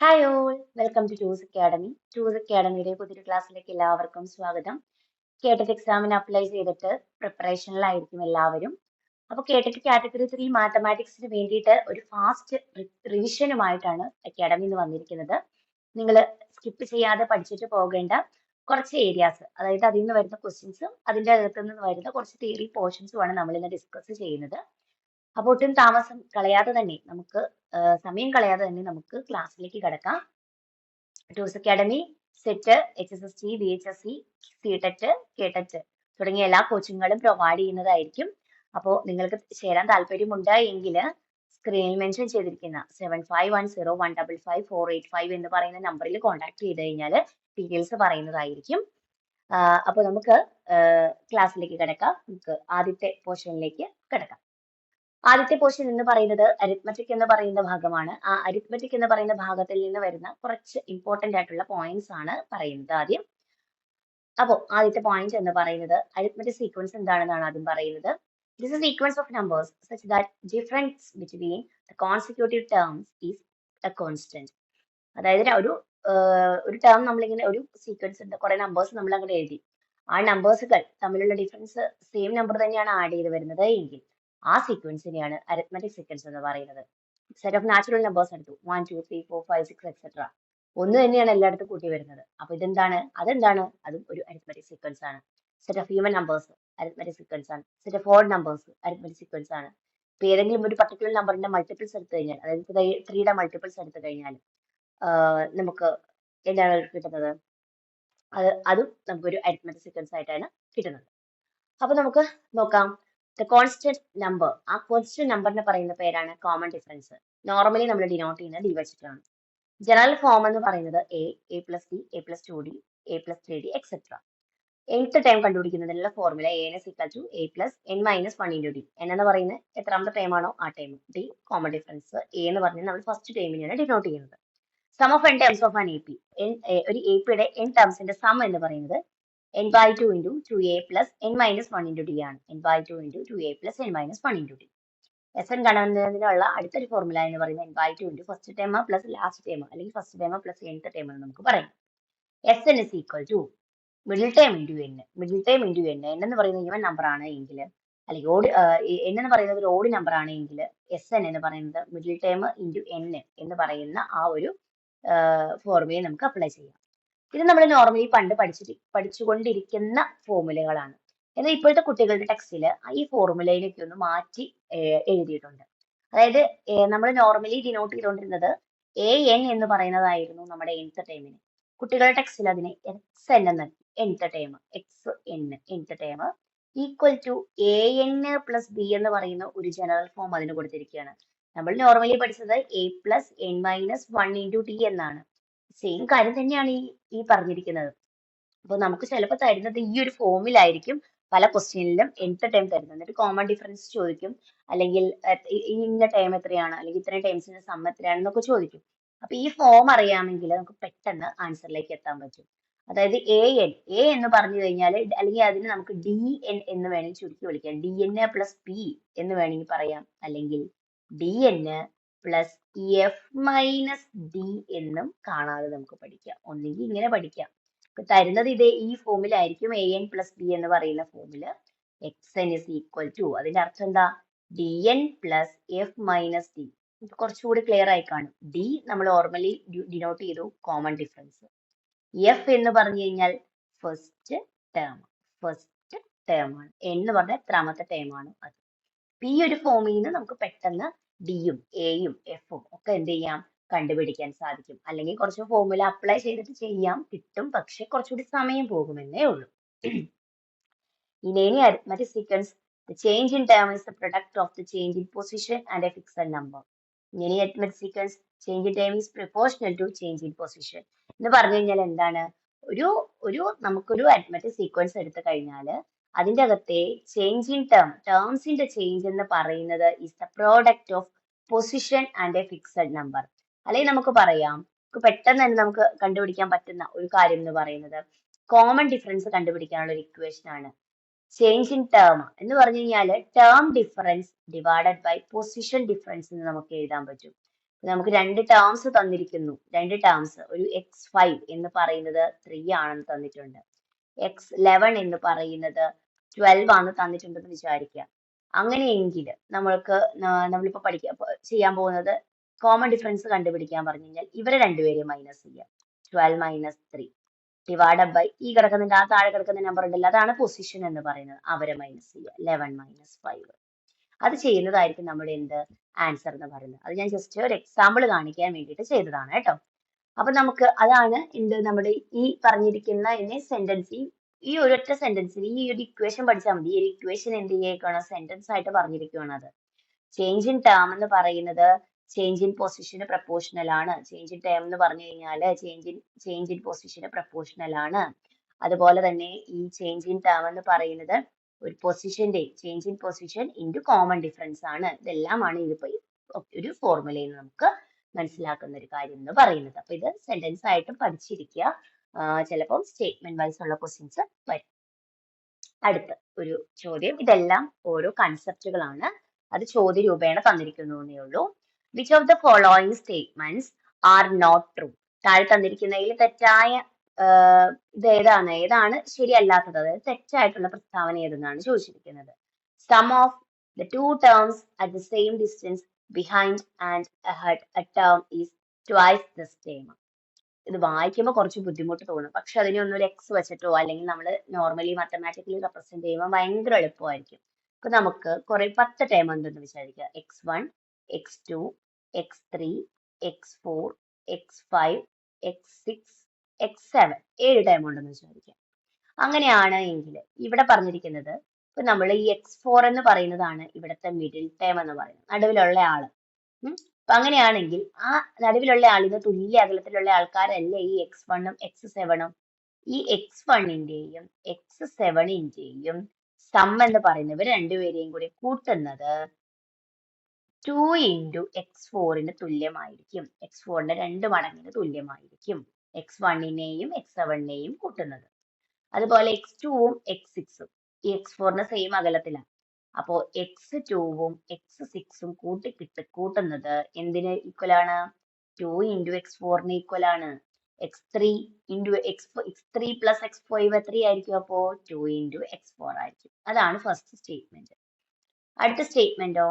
Hi all, welcome to Tooz Academy. Tooz അക്കാഡമിയുടെ പുതിയൊരു ക്ലാസ്സിലേക്ക് എല്ലാവർക്കും സ്വാഗതം. കേട്ടറ്റ് എക്സാമിന് അപ്ലൈ ചെയ്തിട്ട് പ്രിപ്പറേഷനിലായിരിക്കും എല്ലാവരും. അപ്പോൾ കേട്ടറ്റ് കാറ്റഗറി 3 മാത്തമാറ്റിക്സിന് വേണ്ടിയിട്ട് ഒരു ഫാസ്റ്റ് റിവിഷനുമായിട്ടാണ് അക്കാഡമി ഇന്ന് വന്നിരിക്കുന്നത്. നിങ്ങൾ സ്കിപ്പ് ചെയ്യാതെ പഠിച്ചിട്ട് പോകേണ്ട കുറച്ച് ഏരിയാസ്, അതായത് അതിൽ നിന്ന് വരുന്ന ക്വസ്റ്റ്യൻസും അതിൻ്റെ അകത്ത് നിന്ന് വരുന്ന കുറച്ച് തിയറി പോർഷൻസുമാണ് നമ്മൾ ഇന്ന് ഡിസ്കസ് ചെയ്യുന്നത്. അപ്പോൾ ഒട്ടും താമസം കളയാതെ തന്നെ നമുക്ക് സമയം കളയാതെ തന്നെ നമുക്ക് ക്ലാസ്സിലേക്ക് കിടക്കാം. Two's academy set, HSST, VHSC, CTET, KTET തുടങ്ങിയ എല്ലാ കോച്ചിങ്ങുകളും പ്രൊവൈഡ് ചെയ്യുന്നതായിരിക്കും. അപ്പോൾ നിങ്ങൾക്ക് ചേരാൻ താല്പര്യമുണ്ട് എങ്കിൽ സ്ക്രീനിൽ മെൻഷൻ ചെയ്തിരിക്കുന്ന 7510155485 എന്ന് പറയുന്ന നമ്പറിൽ കോൺടാക്ട് ചെയ്ത് കഴിഞ്ഞാൽ ഡീറ്റെയിൽസ് പറയുന്നതായിരിക്കും. അപ്പോൾ നമുക്ക് ക്ലാസ്സിലേക്ക് കിടക്കാം. നമുക്ക് ആദ്യത്തെ പോർഷനിലേക്ക് കിടക്കാം. ആദ്യത്തെ പോർഷൻ എന്ന് പറയുന്നത് അരിത്മെറ്റിക് എന്ന് പറയുന്ന ഭാഗമാണ്. ആ അരിത്മെറ്റിക് എന്ന് പറയുന്ന ഭാഗത്തിൽ നിന്ന് വരുന്ന കുറച്ച് ഇമ്പോർട്ടന്റ് ആയിട്ടുള്ള പോയിന്റ്സ് ആണ് പറയുന്നത് ആദ്യം. അപ്പോൾ ആദ്യത്തെ പോയിന്റ് എന്ന് പറയുന്നത് അരിത്മെറ്റിക് സീക്വൻസ് എന്താണെന്നാണ് ആദ്യം പറയുന്നത്. This is a sequence of numbers such that difference between the consecutive terms is a constant. അതായത് ഒരു ടേം നമ്മളിങ്ങനെ ഒരു സീക്വൻസ് ഉണ്ട്, കുറെ നമ്പേഴ്സ് നമ്മൾ അങ്ങോട്ട് എഴുതി. ആ നമ്പേഴ്സുകൾ തമ്മിലുള്ള ഡിഫറൻസ് സെയിം നമ്പർ തന്നെയാണ് ആഡ് ചെയ്ത് വരുന്നത് എങ്കിൽ ആ സീക്വൻസിനെയാണ് അരിത്മെറ്റിക് സീക്വൻസ് എന്ന് പറയുന്നത്. സെറ്റ് ഓഫ് നാച്ചുറൽ നമ്പേഴ്സ് എടുത്തു, 1 2 3 4 5 6 എക്സെട്ര. ഒന്ന് തന്നെയാണ് എല്ലായിടത്തും കൂട്ടി വരുന്നത്. അപ്പൊ അതെന്താണ്? അതും ഒരു അരിത്മെറ്റിക് സീക്വൻസ് ആണ്. Set of even numbers arithmetic sequence ആണ്. Set of odd numbers arithmetic sequence ആണ്. ഇപ്പൊ ഏതെങ്കിലും ഒരു പർട്ടിക്കുലർ നമ്പറിന്റെ മൾട്ടിപ്പിൾസ് എടുത്തു കഴിഞ്ഞാൽ, അതായത് 3യുടെ മൾട്ടിപ്പിൾസ് എടുത്തു കഴിഞ്ഞാൽ നമുക്ക് എന്താണ് കിട്ടുന്നത്? അതും നമുക്കൊരു അരിത്മെറ്റിക് സീക്വൻസ് ആയിട്ടാണ് കിട്ടുന്നത്. അപ്പൊ നമുക്ക് നോക്കാം. ദ കോൺസ്റ്റന്റ് നമ്പർ, ആ കോൺസ്റ്റന്റ് നമ്പറിനെ പറയുന്ന പേരാണ് കോമൺ ഡിഫറൻസ്. നോർമലി നമ്മൾ ഡിനോട്ട് ചെയ്യുന്നത് ഡി വെച്ചിട്ടാണ്. ജനറൽ ഫോം എന്ന് പറയുന്നത് A plus D, A plus 2d, A plus 3d etcetera. nth term കണ്ടുപിടിക്കുന്നതിനുള്ള formula N is equal to A plus N minus 1 into D. N എന്ന് പറയുന്നത് എത്രാമത്തെ term ആണോ ആ term. D common difference. A എന്ന് പറഞ്ഞാൽ നമ്മൾ ഫസ്റ്റ് ടൈമിനെയാണ് ഡിനോട്ട് ചെയ്യുന്നത്. Sum of n terms of an AP. ഒരു APയുടെ n ടേംസിന്റെ സം എന്ന് പറയുന്നത് n/2 into 2a plus n minus 1 into d ആണ്. n/2 into 2a plus n minus 1 into d. Sn കാണുന്നതിനുള്ള അടുത്തൊരു ഫോർമുല എന്ന് പറയുന്നത് n/2 into first term plus last term, അല്ലെങ്കിൽ first term plus nth term എന്ന് നമുക്ക് പറയാം. Sn is equal to middle term into n. Middle term into n. n എന്ന് പറയുന്നത് ഈവൻ നമ്പർ ആണ് എങ്കിൽ, അല്ലെങ്കിൽ n എന്ന് പറയുന്നത് ഒരു ഓഡ് നമ്പർ ആണ് എങ്കിൽ Sn എന്ന് പറയുന്നത് മിഡിൽ ടൈം ഇൻറ്റു n എന്ന് പറയുന്ന ആ ഒരു ഫോർമുലയെ നമുക്ക് അപ്ലൈ ചെയ്യാം. ഇത് നമ്മൾ നോർമലി പണ്ട് പഠിച്ചുകൊണ്ടിരിക്കുന്ന ഫോർമുലകളാണ്. എന്നാൽ ഇപ്പോഴത്തെ കുട്ടികളുടെ ടെക്സ്റ്റിൽ ഈ ഫോർമുലയിലേക്ക് ഒന്ന് മാറ്റി എഴുതിയിട്ടുണ്ട്. അതായത് നമ്മൾ നോർമലി ഡിനോട്ട് ചെയ്തുകൊണ്ടിരുന്നത് an എന്ന് പറയുന്നതായിരുന്നു നമ്മുടെ nth ടൈമിന്. കുട്ടികളുടെ ടെക്സ്റ്റിൽ അതിനെ xn എന്ന് nth time, nth time equal to an plus b എന്ന് പറയുന്ന ഒരു ജനറൽ ഫോം അതിന് കൊടുത്തിരിക്കുകയാണ്. നമ്മൾ നോർമലി പഠിച്ചത് a plus n minus 1 into T എന്നാണ്. സെയിം കാര്യം തന്നെയാണ് ഈ പറഞ്ഞിരിക്കുന്നത്. അപ്പൊ നമുക്ക് ചിലപ്പോൾ തരുന്നത് ഈ ഒരു ഫോമിലായിരിക്കും പല ക്വസ്റ്റ്യനിലും nth ടൈം തരുന്നത്. എന്നിട്ട് കോമൺ ഡിഫറൻസ് ചോദിക്കും, അല്ലെങ്കിൽ ഇന്ന ടൈം എത്രയാണ്, അല്ലെങ്കിൽ ഇത്രയും ടൈംസിന്റെ സം എത്രയാണെന്നൊക്കെ ചോദിക്കും. അപ്പൊ ഈ ഫോം അറിയാമെങ്കിൽ നമുക്ക് പെട്ടെന്ന് ആൻസറിലേക്ക് എത്താൻ പറ്റും. അതായത് എ എന്ന് പറഞ്ഞു കഴിഞ്ഞാൽ, അല്ലെങ്കിൽ അതിന് നമുക്ക് DN എന്ന് വേണമെങ്കിൽ ചുരുക്കി വിളിക്കാം. DN പ്ലസ് പി എന്ന് വേണമെങ്കിൽ പറയാം, അല്ലെങ്കിൽ DN plus F minus D എന്നും കാണാതെ നമുക്ക് പഠിക്കാം. ഒന്നെങ്കിൽ ഇങ്ങനെ പഠിക്കാം. തരുന്നത് ഈ ഫോമിലായിരിക്കും, an പ്ലസ് ബി എന്ന് പറയുന്ന ഫോമില്. xn ഇസ് ഈക്വൽ ടു, അതിന്റെ അർത്ഥം എന്താ? dn plus F minus D. കുറച്ചുകൂടി ക്ലിയർ ആയി കാണും. ഡി നമ്മൾ നോർമലി ഡിനോട്ട് ചെയ്തു കോമൺ ഡിഫറൻസ്. എഫ് എന്ന് പറഞ്ഞു കഴിഞ്ഞാൽ ഫസ്റ്റ് ടേം ആണ്. എന്ന് പറഞ്ഞാൽ എത്രാമത്തെ ടേം ആണ് അത്. ഈ ഒരു ഫോമിൽ നിന്ന് നമുക്ക് പെട്ടെന്ന് ഡിയും എയും എഫും ഒക്കെ എന്ത് ചെയ്യാം, കണ്ടുപിടിക്കാൻ സാധിക്കും. അല്ലെങ്കിൽ കുറച്ച് ഫോർമുല അപ്ലൈ ചെയ്തിട്ട് ചെയ്യാം, കിട്ടും, പക്ഷെ കുറച്ചുകൂടി സമയം പോകുമെന്നേ ഉള്ളൂ. In any arithmetic sequence, the change in term is the product of the change in position and a fixed number. In any arithmetic sequence, change in term is proportional to change in position. എന്ന് പറഞ്ഞു കഴിഞ്ഞാൽ എന്താണ്? നമുക്കൊരു arithmetic sequence എടുത്തു കഴിഞ്ഞാൽ അതിന്റെ അകത്തെ change in ടേംസിന്റെ change എന്ന് പറയുന്നത് is the product of position and a fixed number. അല്ലെങ്കിൽ നമുക്ക് പറയാം, പെട്ടെന്ന് തന്നെ നമുക്ക് കണ്ടുപിടിക്കാൻ പറ്റുന്ന ഒരു കാര്യം എന്ന് പറയുന്നത് കോമൺ ഡിഫറൻസ് കണ്ടുപിടിക്കാനുള്ള ഒരു ഇക്വേഷൻ ആണ്. ചേഞ്ച് ഇൻ ടേം എന്ന് പറഞ്ഞു കഴിഞ്ഞാൽ term difference divided by position difference എന്ന് നമുക്ക് എഴുതാൻ പറ്റും. നമുക്ക് രണ്ട് ടേംസ് തന്നിരിക്കുന്നു. രണ്ട് ടേംസ്, ഒരു x5 എന്ന് പറയുന്നത് 3 ആണെന്ന് തന്നിട്ടുണ്ട്, x11 എന്ന് പറയുന്നത് 12 ആണ് തന്നിട്ടുണ്ടെന്ന് വിചാരിക്കുക. അങ്ങനെയെങ്കിൽ നമ്മളിപ്പോ ചെയ്യാൻ പോകുന്നത് കോമൺ ഡിഫറൻസ് കണ്ടുപിടിക്കാൻ പറഞ്ഞു കഴിഞ്ഞാൽ ഇവരെ രണ്ടുപേരെയും മൈനസ് ചെയ്യാം. 12 മൈനസ് 3 ഡിവൈഡഡ് ബൈ ഈ കിടക്കുന്ന ആ താഴെ കിടക്കുന്ന നമ്പർ ഉണ്ടല്ലോ, അതാണ് പൊസിഷൻ എന്ന് പറയുന്നത്, അവരെ മൈനസ് ചെയ്യുക. 11 മൈനസ് 5 അത് ചെയ്യുന്നതായിരിക്കും നമ്മുടെ എന്ത് ആൻസർ എന്ന് പറയുന്നത്. അത് ഞാൻ ജസ്റ്റ് ഒരു എക്സാമ്പിൾ കാണിക്കാൻ വേണ്ടിയിട്ട് ചെയ്തതാണ് കേട്ടോ. അപ്പൊ നമുക്ക് അതാണ് എന്ത് നമ്മുടെ ഈ പറഞ്ഞിരിക്കുന്ന സെന്റൻസ്, ഈ ഒരൊറ്റ സെന്റൻസിൽ ഈ ഒരു ഇക്വേഷൻ പഠിച്ചാൽ മതി. ഈ ഒരു ഇക്വേഷൻ എന്ത് ചെയ്യേക്കാണ്, സെന്റൻസ് ആയിട്ട് പറഞ്ഞിരിക്കുകയാണ്. അത് ചേഞ്ച് ഇൻ ടേം എന്ന് പറയുന്നത് ചേഞ്ച് ഇൻ പൊസിഷന് പ്രപ്പോർഷണൽ ആണ്. ചേഞ്ച് ഇൻ ടേം എന്ന് പറഞ്ഞു കഴിഞ്ഞാൽ ചേഞ്ച് ഇൻ പൊസിഷന് പ്രപ്പോർഷണൽ ആണ്. അതുപോലെ തന്നെ ഈ ചേഞ്ച് ഇൻ ടേം എന്ന് പറയുന്നത് ഒരു പൊസിഷന്റെ change in position into common difference ആണ്. ഇതെല്ലാമാണ് ഇതിപ്പോ ഒരു ഫോർമുലയിൽ നമുക്ക് മനസ്സിലാക്കുന്ന ഒരു കാര്യം എന്ന് പറയുന്നത്. അപ്പൊ ഇത് സെന്റൻസ് ആയിട്ടും പഠിച്ചിരിക്കുക. ചിലപ്പോൾ സ്റ്റേറ്റ്മെന്റ് വൈസ് ഉള്ള ക്വസ്റ്റ്യൻസ് വരും. അടുത്ത ഒരു ചോദ്യം, ഇതെല്ലാം ഓരോ കൺസെപ്റ്റുകളാണ്, അത് ചോദ്യ രൂപേണ തന്നിരിക്കുന്നേ ഉള്ളൂ. Which of the following statements are not true? താഴെ തന്നിരിക്കുന്നതിൽ തെറ്റായ ഏതാണ് ശരിയല്ലാത്തത്, അതായത് തെറ്റായിട്ടുള്ള പ്രസ്താവന ഏതെന്നാണ് ചോദിച്ചിരിക്കുന്നത്. Sum of the two terms at the same distance behind and ahead a term is twice this term. ഇത് വായിക്കുമ്പോൾ കുറച്ച് ബുദ്ധിമുട്ട് തോന്നും, പക്ഷെ അതിനെ ഒന്നൊരു എക്സ് വെച്ചിട്ടോ അല്ലെങ്കിൽ നമ്മൾ നോർമലി മാത്തമാറ്റിക്കലി റെപ്രസെന്റ് ചെയ്യുമ്പോൾ ഭയങ്കര എളുപ്പമായിരിക്കും. അപ്പൊ നമുക്ക് കുറെ 10 ടേം ഉണ്ടെന്ന് വിചാരിക്കുക. x1, x2, x3, x4, x5, x6, x7, 7 term ഉണ്ടെന്ന് വിചാരിക്കുക. അങ്ങനെയാണ് എങ്കിൽ ഇവിടെ പറഞ്ഞിരിക്കുന്നത്, ഇപ്പൊ നമ്മൾ ഈ x4 എന്ന് പറയുന്നതാണ് ഇവിടുത്തെ മിഡിൽ ടേം എന്ന് പറയുന്നത്, നടുവിലുള്ള ആള്. അപ്പൊ അങ്ങനെയാണെങ്കിൽ ആ നടുവിലുള്ള ആളിന് തുല്യ അകലത്തിലുള്ള ആൾക്കാരല്ലേ ഈ x1ഉം x7ഉം. ഈ x1ന്റെയും x7ന്റെയും സം എന്ന് പറയുന്നവർ രണ്ടുപേരെയും കൂടി കൂട്ടുന്നത് 2 ഇൻറ്റു x4ന് തുല്യമായിരിക്കും. x4ന്റെ 2 മടങ്ങിന് തുല്യമായിരിക്കും x1നെയും x7നെയും കൂട്ടുന്നത്. അതുപോലെ x2ഉം x6ഉം ഈ x4ന് സെയിം അകലത്തിലാണ്. അപ്പോ x2ഉം x6ഉം കൂട്ടുന്നത് എന്തിന് ഈക്വൽ ആണ്? 2 ഇൻറ്റു x4ന് ഈക്വൽ ആണ്. x3 പ്ലസ് x5 എത്രയായിരിക്കും? അപ്പോ 2 ഇൻറ്റു x4 ആയിരിക്കും. അതാണ് ഫസ്റ്റ് സ്റ്റേറ്റ്മെന്റ്. അടുത്ത സ്റ്റേറ്റ്മെന്റോ,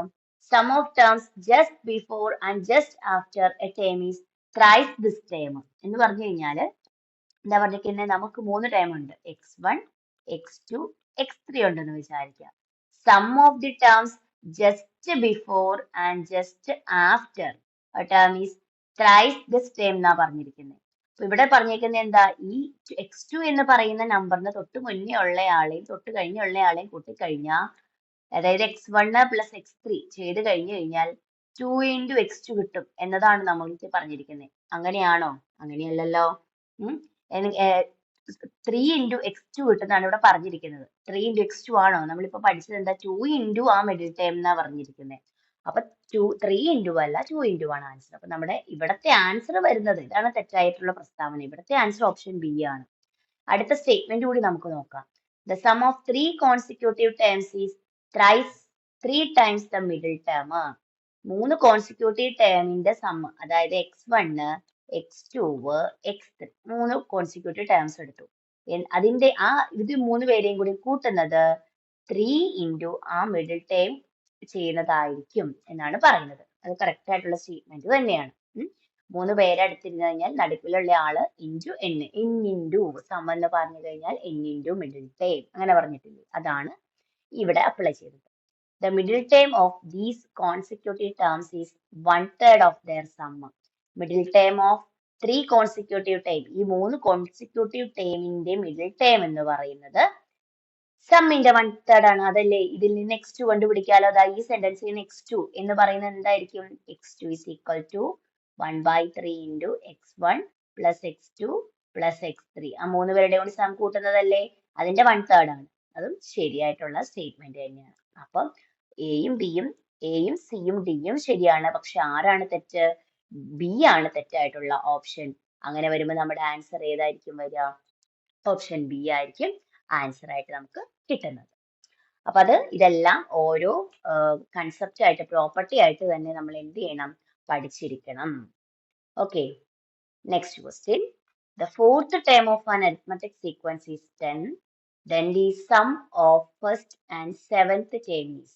sum of terms just before and just after a term is thrice this term എന്ന് പറഞ്ഞു കഴിഞ്ഞാൽ എന്താ പറഞ്ഞിരിക്കുന്നത്, നമുക്ക് 3 ടേം ഉണ്ട്, x1, x2, x3 ഉണ്ടെന്ന് വിചാരിക്കുക. Sum of the terms just before and just after a term is thrice this term എന്നാ പറഞ്ഞിരിക്കുന്നത്. അപ്പൊ ഇവിടെ പറഞ്ഞിരിക്കുന്നത് എന്താ, ഈ x2 എന്ന് പറയുന്ന നമ്പറിന് തൊട്ട് മുന്നേ ഉള്ള ആളെയും തൊട്ട് കഴിഞ്ഞുള്ള ആളെയും കൂട്ടിക്കഴിഞ്ഞാൽ, അതായത് x1 പ്ലസ് x3 ചെയ്ത് കഴിഞ്ഞു കഴിഞ്ഞാൽ 2 ഇൻറ്റു x2 കിട്ടും എന്നതാണ് നമ്മൾക്ക് പറഞ്ഞിരിക്കുന്നത്. അങ്ങനെയാണോ? അങ്ങനെയല്ലല്ലോ. 3 ഇൻറ്റു x2 കിട്ടുന്നതാണ് ഇവിടെ പറഞ്ഞിരിക്കുന്നത്. 3 ഇൻറ്റു x2 ആണോ? നമ്മളിപ്പോ പഠിച്ചത് എന്താ, 2 ഇൻറ്റു ആ മിഡിൽ ടേം എന്നാ പറഞ്ഞിരിക്കുന്നത്. അപ്പൊ 3 ഇൻറ്റു അല്ല 2 ഇൻറ്റു ആണ് ആൻസർ. അപ്പൊ നമ്മുടെ ഇവിടത്തെ ആൻസർ വരുന്നത്, ഇതാണ് തെറ്റായിട്ടുള്ള പ്രസ്താവന, ഇവിടത്തെ ആൻസർ ഓപ്ഷൻ ബി ആണ്. അടുത്ത സ്റ്റേറ്റ്മെന്റ് കൂടി നമുക്ക് നോക്കാം. The sum of 3 consecutive terms is thrice 3 times the middle term. 3 consecutive ടേമിന്റെ സം, അതായത് x1, x2, x3, 3 consecutive terms എടുത്തു. അതിന്റെ ഇത് 3 പേരെയും കൂടി കൂട്ടുന്നത് 3 ഇൻറ്റു ആ മിഡിൽ ടേം ചെയ്യുന്നതായിരിക്കും എന്നാണ് പറയുന്നത്. അത് കറക്റ്റ് ആയിട്ടുള്ള സ്റ്റേറ്റ്മെന്റ് തന്നെയാണ്. 3 പേരെ എടുത്തിരുന്നു കഴിഞ്ഞാൽ നടുക്കിലുള്ള ആള് ഇൻറ്റു n ഇൻറ്റു സം എന്ന് പറഞ്ഞു കഴിഞ്ഞാൽ n ഇൻറ്റു മിഡിൽ ടേം, അങ്ങനെ പറഞ്ഞിട്ടില്ലേ, അതാണ് ഇവിടെ അപ്ലൈ ചെയ്തത്. The middle term of these consecutive terms is 1/3 of their sum. Middle term of 3 consecutive term, ഈ 3 consecutive termന്റെ middle term എന്ന് പറയുന്നത് സമ്മിന്റെ 1/3 ആണ്. അതല്ലേ, ഇതിൽ നിന്ന് x2 കണ്ടുപിടിക്കാലോ. അതാ ഈ സെന്റൻസിൽ നിന്ന് x2 എന്ന് പറയുന്നത് എന്തായിരിക്കും? x2 is equal to 1/3 into x1 plus x2 plus x3. ആ 3 പേരുടെ കൂടി സം കൂട്ടുന്നതല്ലേ, അതിന്റെ 1/3 ആണ്. അതും ശരിയായിട്ടുള്ള സ്റ്റേറ്റ്മെന്റ് തന്നെയാണ്. അപ്പം എയും സിയും ഡിയും ശരിയാണ്, പക്ഷെ ആരാണ് തെറ്റ്? ബി ആണ് തെറ്റായിട്ടുള്ള ഓപ്ഷൻ. അങ്ങനെ വരുമ്പോൾ നമ്മുടെ ആൻസർ ഏതായിരിക്കും വരിക? ഓപ്ഷൻ ബി ആയിരിക്കും ആൻസർ ആയിട്ട് നമുക്ക് കിട്ടുന്നത്. അപ്പൊ ഇതെല്ലാം ഓരോ കൺസെപ്റ്റ് ആയിട്ട്, പ്രോപ്പർട്ടി ആയിട്ട് തന്നെ നമ്മൾ എന്ത് ചെയ്യണം, പഠിച്ചിരിക്കണം. Okay, next question. The fourth term of an arithmetic sequence is 10. Then the sum of first and seventh term is.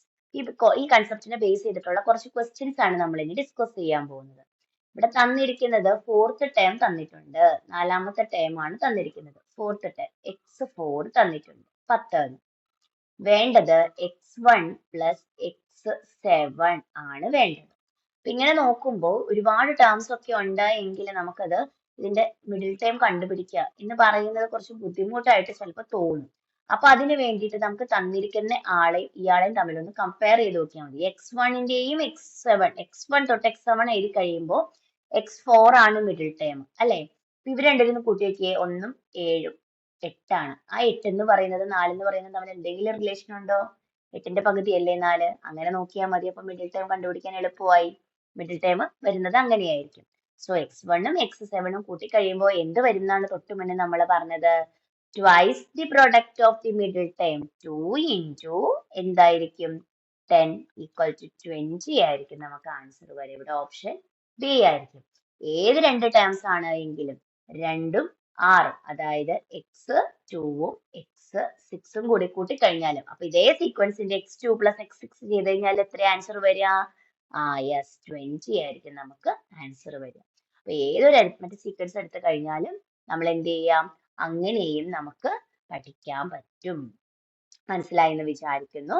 ഈ കൺസെപ്റ്റിനെ ബേസ് ചെയ്തിട്ടുള്ള കുറച്ച് ക്വസ്റ്റ്യൻസ് ആണ് നമ്മൾ ഇനി ഡിസ്കസ് ചെയ്യാൻ പോകുന്നത്. ഇവിടെ തന്നിരിക്കുന്നത് ഫോർത്ത് ടേം തന്നിട്ടുണ്ട്, നാലാമത്തെ ടേം ആണ് തന്നിരിക്കുന്നത്. ഫോർത്ത് ടേം x4 തന്നിട്ടുണ്ട് 10. വേണ്ടത് x1 പ്ലസ് x7 ആണ് വേണ്ടത്. അപ്പൊ ഇങ്ങനെ നോക്കുമ്പോൾ ഒരുപാട് ടേംസ് ഒക്കെ ഉണ്ട് എങ്കിൽ നമുക്കത് ഇതിന്റെ മിഡിൽ ടേം കണ്ടുപിടിക്കുക എന്ന് പറയുന്നത് കുറച്ച് ബുദ്ധിമുട്ടായിട്ട് ചിലപ്പോൾ തോന്നും. അപ്പൊ അതിന് വേണ്ടിയിട്ട് നമുക്ക് തന്നിരിക്കുന്ന ആളെയും ഇയാളെയും തമ്മിലൊന്ന് കമ്പയർ ചെയ്ത് നോക്കിയാൽ മതി. x1ന്റെയും x1 തൊട്ട് x7 എഴുതി കഴിയുമ്പോൾ x4 ആണ് മിഡിൽ ടേം അല്ലെ. ഇവർ രണ്ടിലും കൂട്ടി നോക്കിയേ, 1ഉം 7ഉം 8ആണ്. ആ 8 എന്ന് പറയുന്നത് 4 എന്ന് പറയുന്നത് തമ്മിൽ എന്തെങ്കിലും റിലേഷൻ ഉണ്ടോ? 8ന്റെ പകുതി അല്ലേ 4? അങ്ങനെ നോക്കിയാൽ മതി. അപ്പൊ മിഡിൽ ടേം കണ്ടുപിടിക്കാൻ എളുപ്പമായി. മിഡിൽ ടേം വരുന്നത് അങ്ങനെയായിരിക്കും. സോ x1ഉം x7ഉം കൂട്ടി കഴിയുമ്പോൾ എന്ത് വരുന്നതാണ് തൊട്ട് മുന്നേ നമ്മൾ പറഞ്ഞത്? Twice the product of the middle term. 2 into എന്തായിരിക്കും? 10 equal to 20 ആയിരിക്കും നമുക്ക് ആൻസർ വരെ. ഇവിടെ ഓപ്ഷൻ ബി ആയിരിക്കും. ഏത് രണ്ട് ടേംസ് ആണ് എങ്കിലും 2ഉം 6, അതായത് x2ഉം x6ഉം കൂടി കൂട്ടി കഴിഞ്ഞാലും, അപ്പൊ ഇതേ സീക്വൻസിന്റെ x2 പ്ലസ് x6 ചെയ്ത് കഴിഞ്ഞാൽ എത്ര ആൻസർ വരിക? യെസ്, 20 ആയിരിക്കും നമുക്ക് ആൻസർ വരിക. അപ്പൊ ഏതൊരു അരിത്മെറ്റിക് സീക്വൻസ് എടുത്തു കഴിഞ്ഞാലും നമ്മൾ എന്ത് ചെയ്യാം? അങ്ങനെയും നമുക്ക് പഠിക്കാൻ പറ്റും. മനസ്സിലായെന്ന് വിചാരിക്കുന്നു.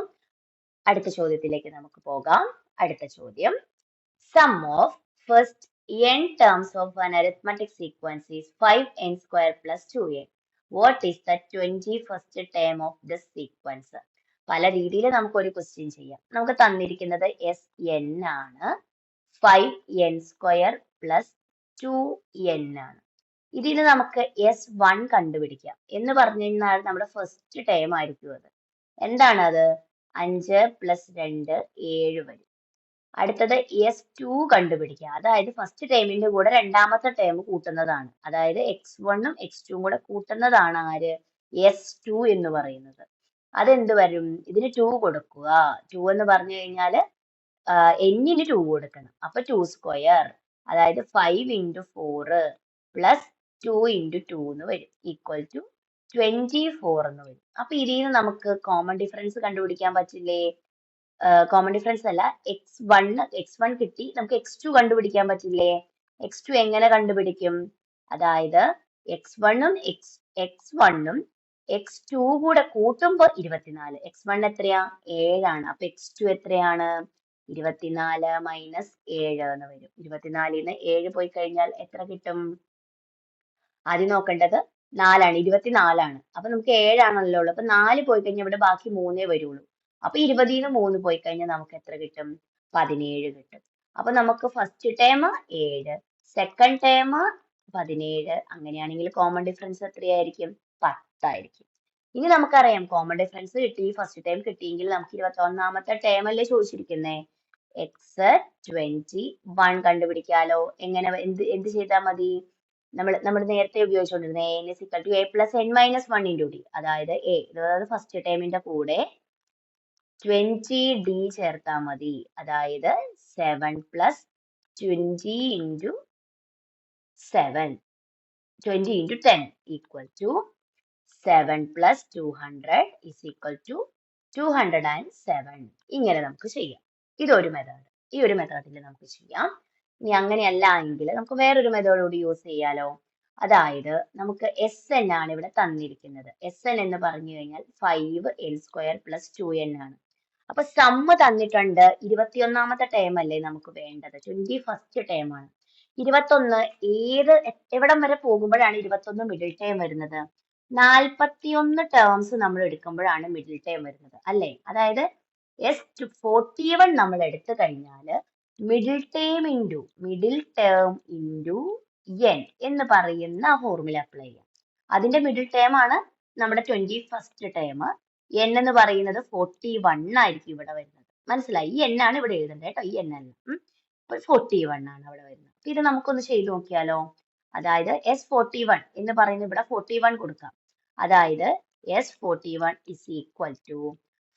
അടുത്ത ചോദ്യത്തിലേക്ക് നമുക്ക് പോകാം. അടുത്ത ചോദ്യം. Sum of first n terms of an arithmetic sequence is 5n square plus 2n. What is the 21st term of this sequence? പല രീതിയിൽ നമുക്ക് ഒരു ക്വസ്റ്റ്യൻ ചെയ്യാം. നമുക്ക് തന്നിരിക്കുന്നത് Sn ആണ്, 5n സ്ക്വയർ പ്ലസ് 2n ആണ്. ഇതിന് നമുക്ക് S1 കണ്ടുപിടിക്കാം. എന്ന് പറഞ്ഞു കഴിഞ്ഞാൽ നമ്മുടെ ഫസ്റ്റ് ടേം ആയിരിക്കും അത്. എന്താണ് അത്? 5 പ്ലസ് 2 7 വരും. അടുത്തത് S2 കണ്ടുപിടിക്കുക. അതായത് ഫസ്റ്റ് ടേമിന്റെ കൂടെ രണ്ടാമത്തെ ടേം കൂട്ടുന്നതാണ്. അതായത് x1ഉം x2ഉം കൂടെ കൂട്ടുന്നതാണ് ആര്? S2 എന്ന് പറയുന്നത്. അതെന്ത് വരും? ഇതിന് 2 കൊടുക്കുക. 2 എന്ന് പറഞ്ഞു കഴിഞ്ഞാൽ n-ന് 2 കൊടുക്കണം. അപ്പൊ 2 സ്ക്വയർ, അതായത് 5 into 4 പ്ലസ് 2 into 2 എന്ന് വരും, ഈക്വൽ ടു 24 എന്ന് വരും. അപ്പൊ ഇതിൽ നിന്ന് നമുക്ക് കോമൺ ഡിഫറൻസ് കണ്ടുപിടിക്കാൻ പറ്റില്ലേ? കോമൺ ഡിഫറൻസ് അല്ല, x1 കിട്ടി, നമുക്ക് x2 കണ്ടുപിടിക്കാൻ പറ്റില്ലേ? x2 എങ്ങനെ കണ്ടുപിടിക്കും? അതായത് x1ഉം x2 കൂടെ കൂട്ടുമ്പോൾ 24. x1 എത്രയാ? 7 ആണ്. അപ്പൊ x2 എത്രയാണ്? 24 മൈനസ് 7 എന്ന് വരും. 24ന്ന് 7 പോയി കഴിഞ്ഞാൽ എത്ര കിട്ടും? ആദ്യം നോക്കേണ്ടത് 4 ആണ്, 24 ആണ്. അപ്പൊ നമുക്ക് 7 ആണല്ലോ ഉള്ളത്. അപ്പൊ 4 പോയി കഴിഞ്ഞാൽ ഇവിടെ ബാക്കി 3 വരുള്ളൂ. അപ്പൊ 20ന്ന് 3 പോയി കഴിഞ്ഞാൽ നമുക്ക് എത്ര കിട്ടും? 17 കിട്ടും. അപ്പൊ നമുക്ക് ഫസ്റ്റ് ടേം 7, സെക്കൻഡ് ടേം 17. അങ്ങനെയാണെങ്കിൽ കോമൺ ഡിഫറൻസ് എത്രയായിരിക്കും? 10 ആയിരിക്കും. ഇനി നമുക്കറിയാം കോമൺ ഡിഫറൻസ് കിട്ടി, ഫസ്റ്റ് ടൈം കിട്ടിയെങ്കിൽ നമുക്ക് 21ാമത്തെ ടേം അല്ലേ ചോദിച്ചിരിക്കുന്നേ? x21 കണ്ടുപിടിക്കാലോ. എങ്ങനെ? എന്ത് ചെയ്താൽ മതി? നമ്മൾ നേരത്തെ ഉപയോഗിച്ചുകൊണ്ടിരുന്ന a plus n minus 1 into d. അതായത് അതായത് ഫസ്റ്റ് ടേമിന്റെ കൂടെ 20d ചേർത്താൽ മതി. അതായത് 7 plus 20 into 10 equal to 7 plus 200 is equal to 207. ഇങ്ങനെ നമുക്ക് ചെയ്യാം. ഇതൊരു മെത്തേഡ്. ഈ ഒരു മെത്തേഡിൽ നമുക്ക് ചെയ്യാം. ഇനി അങ്ങനെയല്ല എങ്കിൽ നമുക്ക് വേറൊരു മെത്തേഡ് കൂടി യൂസ് ചെയ്യാലോ. അതായത് നമുക്ക് Sn ആണ് ഇവിടെ തന്നിരിക്കുന്നത്. Sn എന്ന് പറഞ്ഞു കഴിഞ്ഞാൽ 5n സ്ക്വയർ പ്ലസ് 2n ആണ്. അപ്പൊ സമ്മ് തന്നിട്ടുണ്ട്. 21ാമത്തെ ടേം അല്ലേ നമുക്ക് വേണ്ടത്? 21st ടേം ആണ്. 21 എവിടം വരെ പോകുമ്പോഴാണ് 21 മിഡിൽ ടേം വരുന്നത്? 41 ടേംസ് നമ്മൾ എടുക്കുമ്പോഴാണ് മിഡിൽ ടേം വരുന്നത് അല്ലേ? അതായത് S41 നമ്മൾ എടുത്തു കഴിഞ്ഞാൽ മിഡിൽ ടേം ഇൻറ്റു n എന്ന് പറയുന്ന ഫോർമുല അപ്ലൈ ചെയ്യാം. അതിന്റെ മിഡിൽ ടേം ആണ് നമ്മുടെ 21st ടേം. n എന്ന് പറയുന്നത് 41 ആയിരിക്കും ഇവിടെ വരുന്നത്. മനസ്സിലായി? ഈ n ആണ് ഇവിടെ എഴുതേണ്ടത് കേട്ടോ. ഈ n അല്ല, 41 ആണ് അവിടെ വരുന്നത്. ഇത് നമുക്കൊന്ന് ചെയ്ത് നോക്കിയാലോ. അതായത് S41 എന്ന് പറയുന്നത് ഇവിടെ 41 കൊടുക്കാം. അതായത് S41 is equal to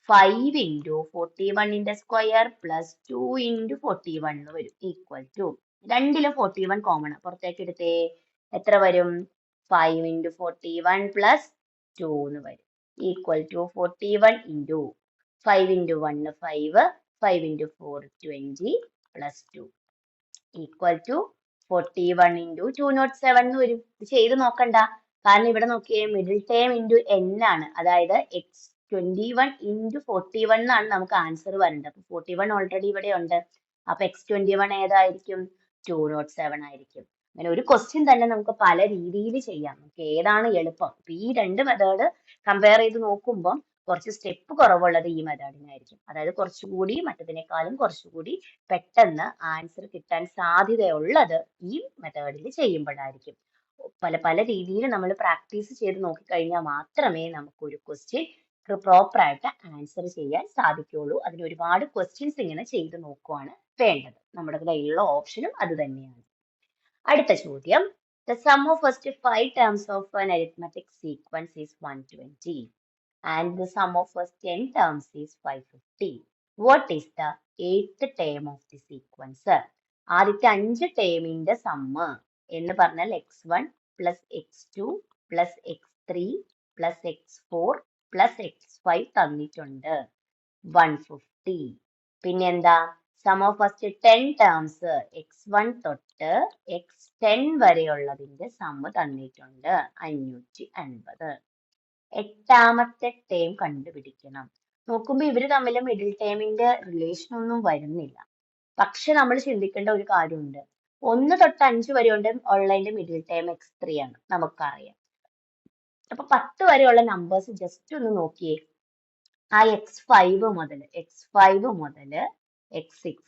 5 into 41ന്റെ സ്ക്വയർ പ്ലസ് 2 ഇൻറ്റു 41 വരും ഈക്വൽ ടു രണ്ടിലും 41 കോമൺ പുറത്തേക്ക് എടുത്തേ എത്ര വരും 5 ഇൻറ്റു 41 പ്ലസ് 2 എന്ന് വരും equal to 41 into 5 into 1 5 5 into 4 20 plus 2 equal to 41 into 207 എന്ന് വരും. ഇത് ചെയ്ത് നോക്കണ്ട കാരണം ഇവിടെ നോക്കിയേ മിഡിൽ ടേം ഇൻറ്റു n ആണ് അതായത് x21 ഇൻറ്റു 41 എന്നാണ് നമുക്ക് ആൻസർ വരേണ്ടത്. അപ്പൊ 41 ഓൾറെഡി ഇവിടെ ഉണ്ട്. അപ്പൊ x21 ഏതായിരിക്കും 207 ആയിരിക്കും. അങ്ങനെ ഒരു ക്വസ്റ്റ്യൻ തന്നെ നമുക്ക് പല രീതിയിൽ ചെയ്യാം. നമുക്ക് ഏതാണ് എളുപ്പം. അപ്പൊ ഈ രണ്ട് മെത്തേഡ് കമ്പയർ ചെയ്ത് നോക്കുമ്പോൾ കുറച്ച് സ്റ്റെപ്പ് കുറവുള്ളത് ഈ മെത്തേഡിനായിരിക്കും. അതായത് കുറച്ചുകൂടി മറ്റതിനേക്കാളും കുറച്ചുകൂടി പെട്ടെന്ന് ആൻസർ കിട്ടാൻ സാധ്യതയുള്ളത് ഈ മെത്തേഡിൽ ചെയ്യുമ്പോഴായിരിക്കും. പല പല രീതിയിൽ നമ്മൾ പ്രാക്ടീസ് ചെയ്ത് നോക്കിക്കഴിഞ്ഞാൽ മാത്രമേ നമുക്ക് ഒരു ക്വസ്റ്റ്യൻ പ്രോപ്പർ ആയിട്ട് ആൻസർ ചെയ്യാൻ സാധിക്കുള്ളൂ. അതിന് ഒരുപാട് ക്വസ്റ്റ്യൻസ് ഇങ്ങനെ ചെയ്ത് നോക്കുവാണ് വേണ്ടത്. നമ്മുടെ കയ്യിലുള്ള ഓപ്ഷനും അത് തന്നെയാണ്. അടുത്ത ചോദ്യം The sum of first 5 terms of an arithmetic sequence is 120 and the sum of first 10 terms is 550. What is the 8th term of the sequence? ആദ്യത്തെ 5 ടേമിന്റെ സമ്മ് എന്ന് പറഞ്ഞാൽ x1 plus x2 plus x3 plus x4 plus x5 തന്നിട്ടുണ്ട് 150. പിന്നെന്താ some of first 10 terms x1 തൊട്ട് x10 വരെയുള്ളതിന്റെ sum തന്നിട്ടുണ്ട് 550. എട്ടാമത്തെ term കണ്ടുപിടിക്കണം. നോക്കുമ്പോ ഇവര് തമ്മിൽ മിഡിൽ ടേമിന്റെ റിലേഷൻ ഒന്നും വരുന്നില്ല. പക്ഷെ നമ്മൾ ചിന്തിക്കേണ്ട ഒരു കാര്യമുണ്ട്. 1 തൊട്ട് 5 വരെ ഉള്ളതിന്റെ മിഡിൽ ടേം x3 ആണ് നമുക്കറിയാം. അപ്പൊ 10 വരെയുള്ള നമ്പേഴ്സ് ജസ്റ്റ് ഒന്ന് നോക്കിയേ. ആ x5 മുതൽ x6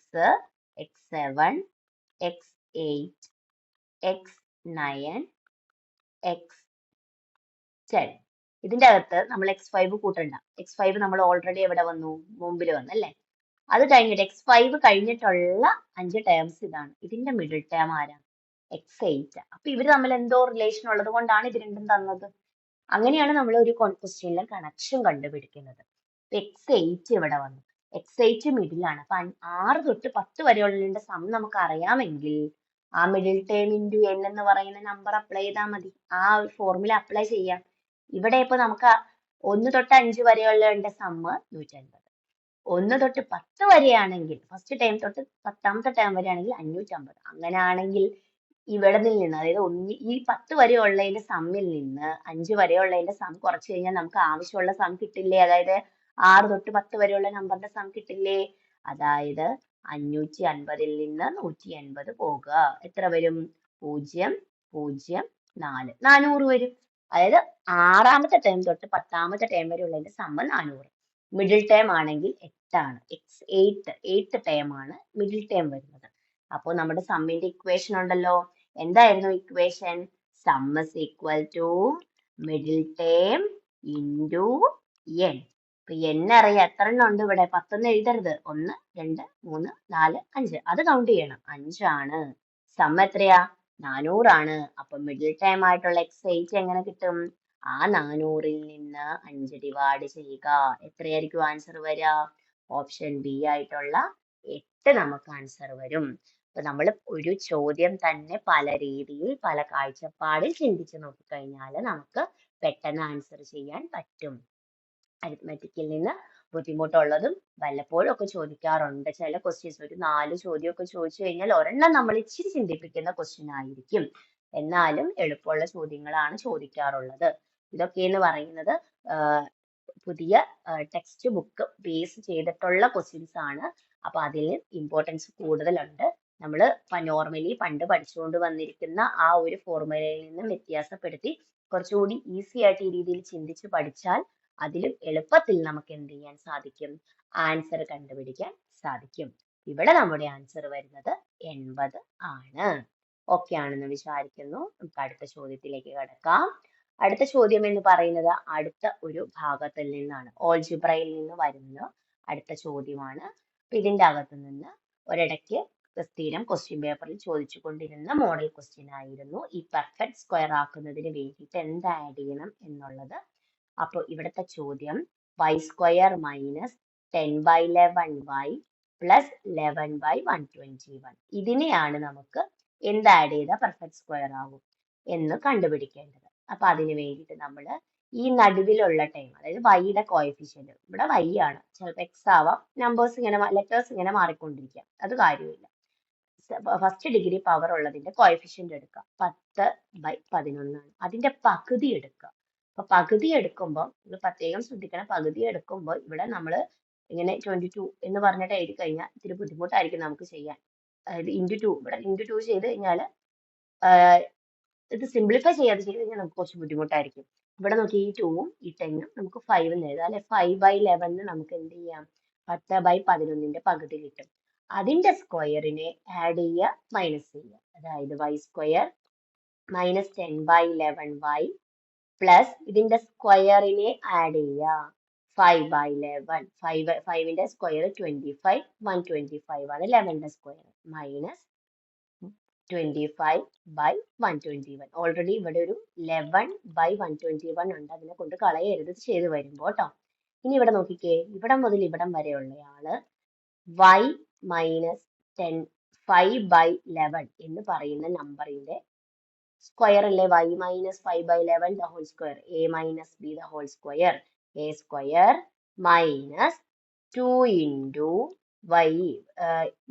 x7 x8 x9 x10 ഇതിന്റെ അകത്ത് നമ്മൾ x5 കൂട്ടണ്ട. x5 നമ്മൾ ഓൾറെഡി എവിടെ വന്നു മുമ്പിൽ വന്നല്ലേ. അത് കഴിഞ്ഞിട്ട് x5 കഴിഞ്ഞിട്ടുള്ള 5 ടേംസ് ഇതാണ്. ഇതിന്റെ മിഡിൽ ടേം ആരാ x8. അപ്പൊ ഇവര് തമ്മിൽ എന്തോ റിലേഷൻ ഉള്ളത് കൊണ്ടാണ് ഇത് രണ്ടും തന്നത്. അങ്ങനെയാണ് നമ്മൾ ഒരു ക്വസ്റ്റ്യനിലെ കണക്ഷൻ കണ്ടുപിടിക്കുന്നത്. x8 ഇവിടെ വന്നു. x8 മിഡിലാണ്. അപ്പൊ 6 തൊട്ട് 10 വരെയുള്ളതിന്റെ സം നമുക്ക് അറിയാമെങ്കിൽ ആ മിഡിൽ ടേം ഇൻറ്റു n എന്ന് പറയുന്ന നമ്പർ അപ്ലൈ ചെയ്താൽ മതി. ആ ഒരു ഫോർമുല അപ്ലൈ ചെയ്യാം. ഇവിടെ ഇപ്പൊ നമുക്ക് 1 തൊട്ട് 5 വരെയുള്ളതിന്റെ സമ്മ് 150. 1 തൊട്ട് 10 വരെയാണെങ്കിൽ ഫസ്റ്റ് ടേം തൊട്ട് 10ാമത്തെ ടേം വരെയാണെങ്കിൽ 550. അങ്ങനെയാണെങ്കിൽ ഇവിടെ നിന്ന് അതായത് ഈ 10 വരെയുള്ളതിന്റെ സമ്മിൽ നിന്ന് 5 വരെയുള്ളതിന്റെ സം കുറച്ച് കഴിഞ്ഞാൽ നമുക്ക് ആവശ്യമുള്ള സം കിട്ടില്ലേ. അതായത് 6 തൊട്ട് 10 വരെയുള്ള നമ്പറിന്റെ സം കിട്ടില്ലേ. അതായത് 550ൽ നിന്ന് 180 പോകുക എത്ര വരും 0 0 4 400 വരും. അതായത് 6ാമത്തെ ടേം തൊട്ട് 10ാമത്തെ ടേം വരെ ഉള്ളതിന്റെ സമ്മ് 400. മിഡിൽ ടേം ആണെങ്കിൽ 8 ആണ്. x8 ടേം ആണ് മിഡിൽ ടേം വരുന്നത്. അപ്പോൾ നമ്മുടെ സമ്മിന്റെ ഇക്വേഷൻ ഉണ്ടല്ലോ. എന്തായിരുന്നു equation? Sum is equal to middle term into n. ഇപ്പൊ n അറിയാം എത്ര എണ്ണം ഉണ്ട് ഇവിടെ. 10 എഴുതരുത്. 1 2 3 4 5 അത് കൗണ്ട് ചെയ്യണം. 5 ആണ്. സം എത്രയാ 400 ആണ്. അപ്പൊ മിഡിൽ ടൈം ആയിട്ടുള്ള x8 എങ്ങനെ കിട്ടും? ആ 400ൽ നിന്ന് 5 ഡിവൈഡ് ചെയ്യുക. എത്രയായിരിക്കും ആൻസർ വരിക? ഓപ്ഷൻ ബി ആയിട്ടുള്ള 8 നമുക്ക് ആൻസർ വരും. അപ്പൊ നമ്മൾ ഒരു ചോദ്യം തന്നെ പല രീതിയിൽ പല കാഴ്ചപ്പാടിൽ ചിന്തിച്ച് നോക്കിക്കഴിഞ്ഞാൽ നമുക്ക് പെട്ടെന്ന് ആൻസർ ചെയ്യാൻ പറ്റും. അരിത്മെറ്റിക്കിൽ നിന്ന് ബുദ്ധിമുട്ടുള്ളതും വല്ലപ്പോഴും ഒക്കെ ചോദിക്കാറുണ്ട്. ചില ക്വസ്റ്റ്യൻസ് ഒരു 4 ചോദ്യമൊക്കെ ചോദിച്ചു കഴിഞ്ഞാൽ ഒരെണ്ണം നമ്മൾ ഇച്ചിരി ചിന്തിപ്പിക്കുന്ന ക്വസ്റ്റ്യൻ ആയിരിക്കും. എന്നാലും എളുപ്പമുള്ള ചോദ്യങ്ങളാണ് ചോദിക്കാറുള്ളത്. ഇതൊക്കെ എന്ന് പറയുന്നത് പുതിയ ടെക്സ്റ്റ് ബുക്ക് ബേസ് ചെയ്തിട്ടുള്ള ക്വസ്റ്റ്യൻസ് ആണ്. അപ്പൊ അതിൽ ഇമ്പോർട്ടൻസ് കൂടുതലുണ്ട്. നമ്മൾ നോർമലി പണ്ട് പഠിച്ചുകൊണ്ട് വന്നിരിക്കുന്ന ആ ഒരു ഫോർമുലയിൽ നിന്നും വ്യത്യാസപ്പെടുത്തി കുറച്ചുകൂടി ഈസി ആയിട്ട് ഈ രീതിയിൽ ചിന്തിച്ച് പഠിച്ചാൽ അതിലും എളുപ്പത്തിൽ നമുക്ക് എന്ത് ചെയ്യാൻ സാധിക്കും? ആൻസർ കണ്ടുപിടിക്കാൻ സാധിക്കും. ഇവിടെ നമ്മുടെ ആൻസർ വരുന്നത് 80 ആണ്. ഓക്കെ ആണെന്ന് വിചാരിക്കുന്നു. നമുക്ക് അടുത്ത ചോദ്യത്തിലേക്ക് കടക്കാം. അടുത്ത ചോദ്യം എന്ന് പറയുന്നത് അടുത്ത ഒരു ഭാഗത്തിൽ നിന്നാണ്. ഓൾജിബ്രയിൽ നിന്ന് വരുന്ന അടുത്ത ചോദ്യമാണ്. ഇതിന്റെ അകത്ത് നിന്ന് ഒരിടയ്ക്ക് സ്ഥിരം ക്വസ്റ്റ്യൻ പേപ്പറിൽ ചോദിച്ചു കൊണ്ടിരുന്ന മോഡൽ ക്വസ്റ്റ്യൻ ആയിരുന്നു ഈ പെർഫെക്റ്റ് സ്ക്വയർ ആക്കുന്നതിന് വേണ്ടിയിട്ട് എന്ത് ആഡ് ചെയ്യണം എന്നുള്ളത്. അപ്പോൾ ഇവിടുത്തെ ചോദ്യം y square minus 10/11y plus 11/121. ഇതിനെയാണ് നമുക്ക് എന്ത് ആഡ് ചെയ്താൽ പെർഫെക്റ്റ് സ്ക്വയർ ആവും എന്ന് കണ്ടുപിടിക്കേണ്ടത്. അപ്പൊ അതിന് വേണ്ടിയിട്ട് നമ്മൾ ഈ നടുവിലുള്ള ടൈം, അതായത് വൈയുടെ കോഎഫിഷ്യന്റ്, ഇവിടെ വൈ ആണ്, ചിലപ്പോൾ എക്സ് ആവാം, നമ്പേഴ്സ് ഇങ്ങനെ ലെറ്റേഴ്സ് ഇങ്ങനെ മാറിക്കൊണ്ടിരിക്കാം, അത് കാര്യമില്ല. ഫസ്റ്റ് ഡിഗ്രി പവർ ഉള്ളതിന്റെ കോഎഫിഷ്യന്റ് എടുക്കുക, 10/11 ആണ്. അതിന്റെ പകുതി എടുക്കുക. അപ്പൊ പകുതി എടുക്കുമ്പോൾ ഇത് പ്രത്യേകം ശ്രദ്ധിക്കണം, പകുതി എടുക്കുമ്പോൾ ഇവിടെ നമ്മൾ ഇങ്ങനെ 22 എന്ന് പറഞ്ഞിട്ട് എഴുതി കഴിഞ്ഞാൽ ഇത്തിരി ബുദ്ധിമുട്ടായിരിക്കും നമുക്ക് ചെയ്യാൻ. അതായത് × 2, ഇവിടെ × 2 ചെയ്ത് കഴിഞ്ഞാൽ ഇത് സിംപ്ലിഫൈ ചെയ്യാതെ ചെയ്ത് കഴിഞ്ഞാൽ നമുക്ക് കുറച്ച് ബുദ്ധിമുട്ടായിരിക്കും. ഇവിടെ നോക്കി ഈ 2ഉം ഈ 10ഉം നമുക്ക് 5 എന്ന് എഴുതാം അല്ലെ. 5/11 നമുക്ക് എന്ത് ചെയ്യാം, 10/11ന്റെ പകുതി കിട്ടും. അതിന്റെ സ്ക്വയറിനെ ആഡ് ചെയ്യുക, മൈനസ് ചെയ്യുക. അതായത് y square minus 10/11y plus ഇതിന്റെ സ്ക്വയറിനെ ആഡ് ചെയ്യുക 5/11. 5ന്റെ സ്ക്വയർ 25, 125 ആണ് 11ന്റെ സ്ക്വയർ, മൈനസ് 25/121. ഓൾറെഡി ഇവിടെ ഒരു 11/121 ഉണ്ട്, അതിനെ കൊണ്ട് കളയരുത് ചെയ്ത് വരുമ്പോ കേട്ടോ. ഇനി ഇവിടെ നോക്കിക്കേ, ഇവിടം മുതൽ ഇവിടം വരെയുള്ളയാള് y മൈനസ് 5/11 എന്ന് പറയുന്ന നമ്പറിന്റെ സ്ക്വയർ അല്ലേ. y minus 5/11 the whole square, a minus b the whole square, a square minus 2 into y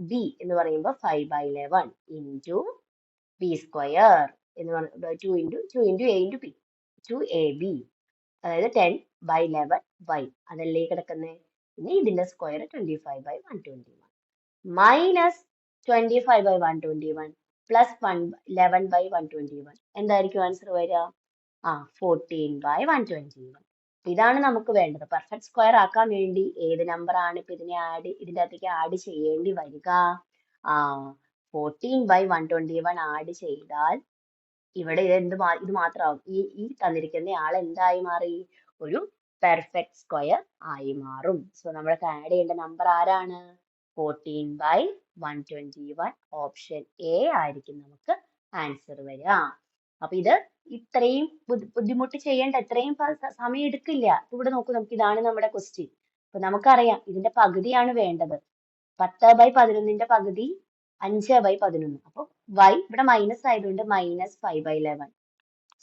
b എന്ന് പറയുമ്പോൾ 5/11 ഇൻറ്റു b സ്ക്വയർ എന്ന് പറയുന്നത് 2 into a into b, 2ab, അതായത് 10/11y അതല്ലേ കിടക്കുന്നത്. ഇനി ഇതിന്റെ സ്ക്വയർ 25/121 മൈനസ് 25/121 പ്ലസ് 11/121 എന്തായിരിക്കും ആൻസർ വരിക? 14/121. ഇതാണ് നമുക്ക് വേണ്ടത്. പെർഫെക്റ്റ് സ്ക്വയർ ആക്കാൻ വേണ്ടി ഏത് നമ്പർ ആണ് ഇപ്പൊ ഇതിന്റെ അകത്തേക്ക് ആഡ് ചെയ്യേണ്ടി വരിക? 14/121 ആഡ് ചെയ്താൽ ഇവിടെ ഇത് മാത്രമാവും. ഈ തന്നിരിക്കുന്ന ആൾ എന്തായി മാറി? ഒരു പെർഫെക്റ്റ് സ്ക്വയർ ആയി മാറും. സോ നമ്മൾക്ക് ആഡ് ചെയ്യേണ്ട നമ്പർ ആരാണ്? 14/121. ഓപ്ഷൻ എ ആയിരിക്കും നമുക്ക് ആൻസർ വരിക. അപ്പൊ ഇത് ഇത്രയും ബുദ്ധിമുട്ട് ചെയ്യേണ്ട, ഇത്രയും സമയം എടുക്കില്ല. ഇവിടെ നോക്കൂ, നമുക്ക് ഇതാണ് നമ്മുടെ ക്വസ്റ്റ്യൻ. അപ്പൊ നമുക്കറിയാം ഇതിന്റെ പകുതിയാണ് വേണ്ടത്. 10/11ന്റെ പകുതി 5/11. അപ്പൊ y ഇവിടെ മൈനസ് ആയതുകൊണ്ട് മൈനസ് 5/11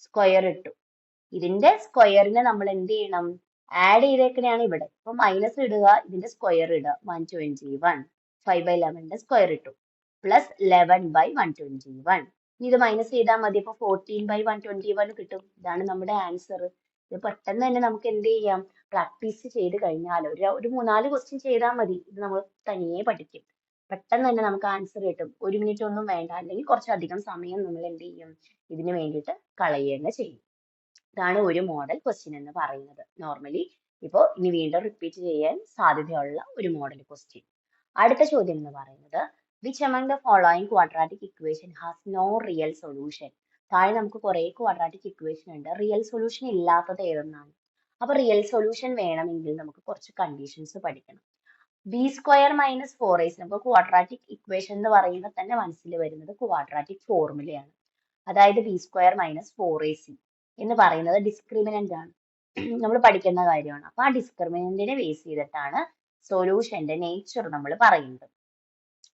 സ്ക്വയർ ഇട്ടു. ഇതിന്റെ സ്ക്വയറിനെ നമ്മൾ എന്ത് ചെയ്യണം? ആഡ് ചെയ്തേക്കണെയാണ് ഇവിടെ. അപ്പൊ മൈനസ് ഇടുക, ഇതിന്റെ സ്ക്വയർ ഇടുക 121. 5/11ന്റെ സ്ക്വയർ ഇട്ടു പ്ലസ് 11/121. ഇത് മൈനസ് ചെയ്താൽ മതി. അപ്പൊ 14/121 കിട്ടും. ഇതാണ് നമ്മുടെ ആൻസർ. ഇത് പെട്ടെന്ന് തന്നെ നമുക്ക് എന്ത് ചെയ്യാം? പ്രാക്ടീസ് ചെയ്ത് കഴിഞ്ഞാൽ ഒരു 3-4 ക്വസ്റ്റ്യൻ ചെയ്താൽ മതി. ഇത് നമ്മൾ തനിയെ പഠിക്കും. പെട്ടെന്ന് തന്നെ നമുക്ക് ആൻസർ കിട്ടും. 1 മിനിറ്റ് ഒന്നും വേണ്ട, അല്ലെങ്കിൽ കുറച്ചധികം സമയം നമ്മൾ എന്ത് ചെയ്യും? ഇതിന് വേണ്ടിയിട്ട് കളയുക ചെയ്യും. ഇതാണ് ഒരു മോഡൽ ക്വസ്റ്റ്യൻ എന്ന് പറയുന്നത്. നോർമലി ഇപ്പോൾ ഇനി വീണ്ടും റിപ്പീറ്റ് ചെയ്യാൻ സാധ്യതയുള്ള ഒരു മോഡൽ ക്വസ്റ്റ്യൻ. അടുത്ത ചോദ്യം എന്ന് പറയുന്നത് which among the following quadratic equation has no real solution? താഴെ നമുക്ക് കുറെ ക്വാഡ്രാറ്റിക് ഇക്വേഷൻ ഉണ്ട്, റിയൽ സൊല്യൂഷൻ ഇല്ലാത്തത് ഏതെന്നാണ്. അപ്പൊ റിയൽ സൊല്യൂഷൻ വേണമെങ്കിൽ നമുക്ക് കുറച്ച് കണ്ടീഷൻസ് പഠിക്കണം. ബി സ്ക്വയർ മൈനസ് 4ac, നമുക്ക് ക്വാഡ്രാറ്റിക് ഇക്വേഷൻ എന്ന് പറയുമ്പോൾ തന്നെ മനസ്സിൽ വരുന്നത് ക്വാഡ്രാറ്റിക് ഫോർമുലയാണ്. അതായത് ബി സ്ക്വയർ മൈനസ് 4ac എന്ന് പറയുന്നത് ഡിസ്ക്രിമിനന്റ് ആണ്, നമ്മൾ പഠിക്കുന്ന കാര്യമാണ്. അപ്പൊ ആ ഡിസ്ക്രിമിനന്റിനെ ബേസ് ചെയ്തിട്ടാണ് സൊല്യൂഷന്റെ നേച്ചർ നമ്മൾ പറയുന്നത്.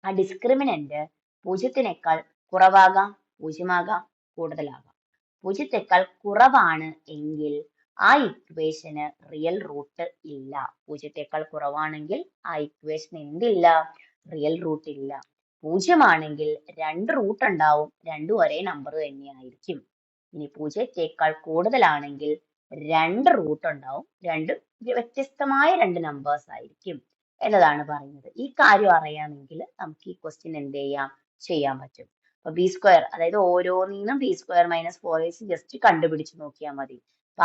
ആ ഡിസ്ക്രിമിനന്റ് 0-നേക്കാൾ കുറവാകാം, 0 കൂടുതലാകാം. 0-ത്തേക്കാൾ കുറവാണ് എങ്കിൽ ആ ഇക്വേഷന് റിയൽ റൂട്ട് ഇല്ല. 0-ത്തേക്കാൾ കുറവാണെങ്കിൽ ആ ഇക്വേഷന് എന്തില്ല? റിയൽ റൂട്ട് ഇല്ല. 0 ആണെങ്കിൽ 2 റൂട്ട് ഉണ്ടാവും, രണ്ടും ഒരേ നമ്പർ തന്നെയായിരിക്കും. ഇനി 0-ത്തേക്കാൾ കൂടുതലാണെങ്കിൽ 2 റൂട്ട് ഉണ്ടാവും, രണ്ടും വ്യത്യസ്തമായ 2 നമ്പേഴ്സ് ആയിരിക്കും എന്നതാണ് പറയുന്നത്. ഈ കാര്യം അറിയാമെങ്കിൽ നമുക്ക് ഈ ക്വസ്റ്റ്യൻ എന്ത് ചെയ്യാൻ പറ്റും. അപ്പൊ ബി സ്ക്വയർ, അതായത് ഓരോന്നിനും B square minus 4ac just കണ്ടുപിടിച്ച് നോക്കിയാൽ മതി. അപ്പൊ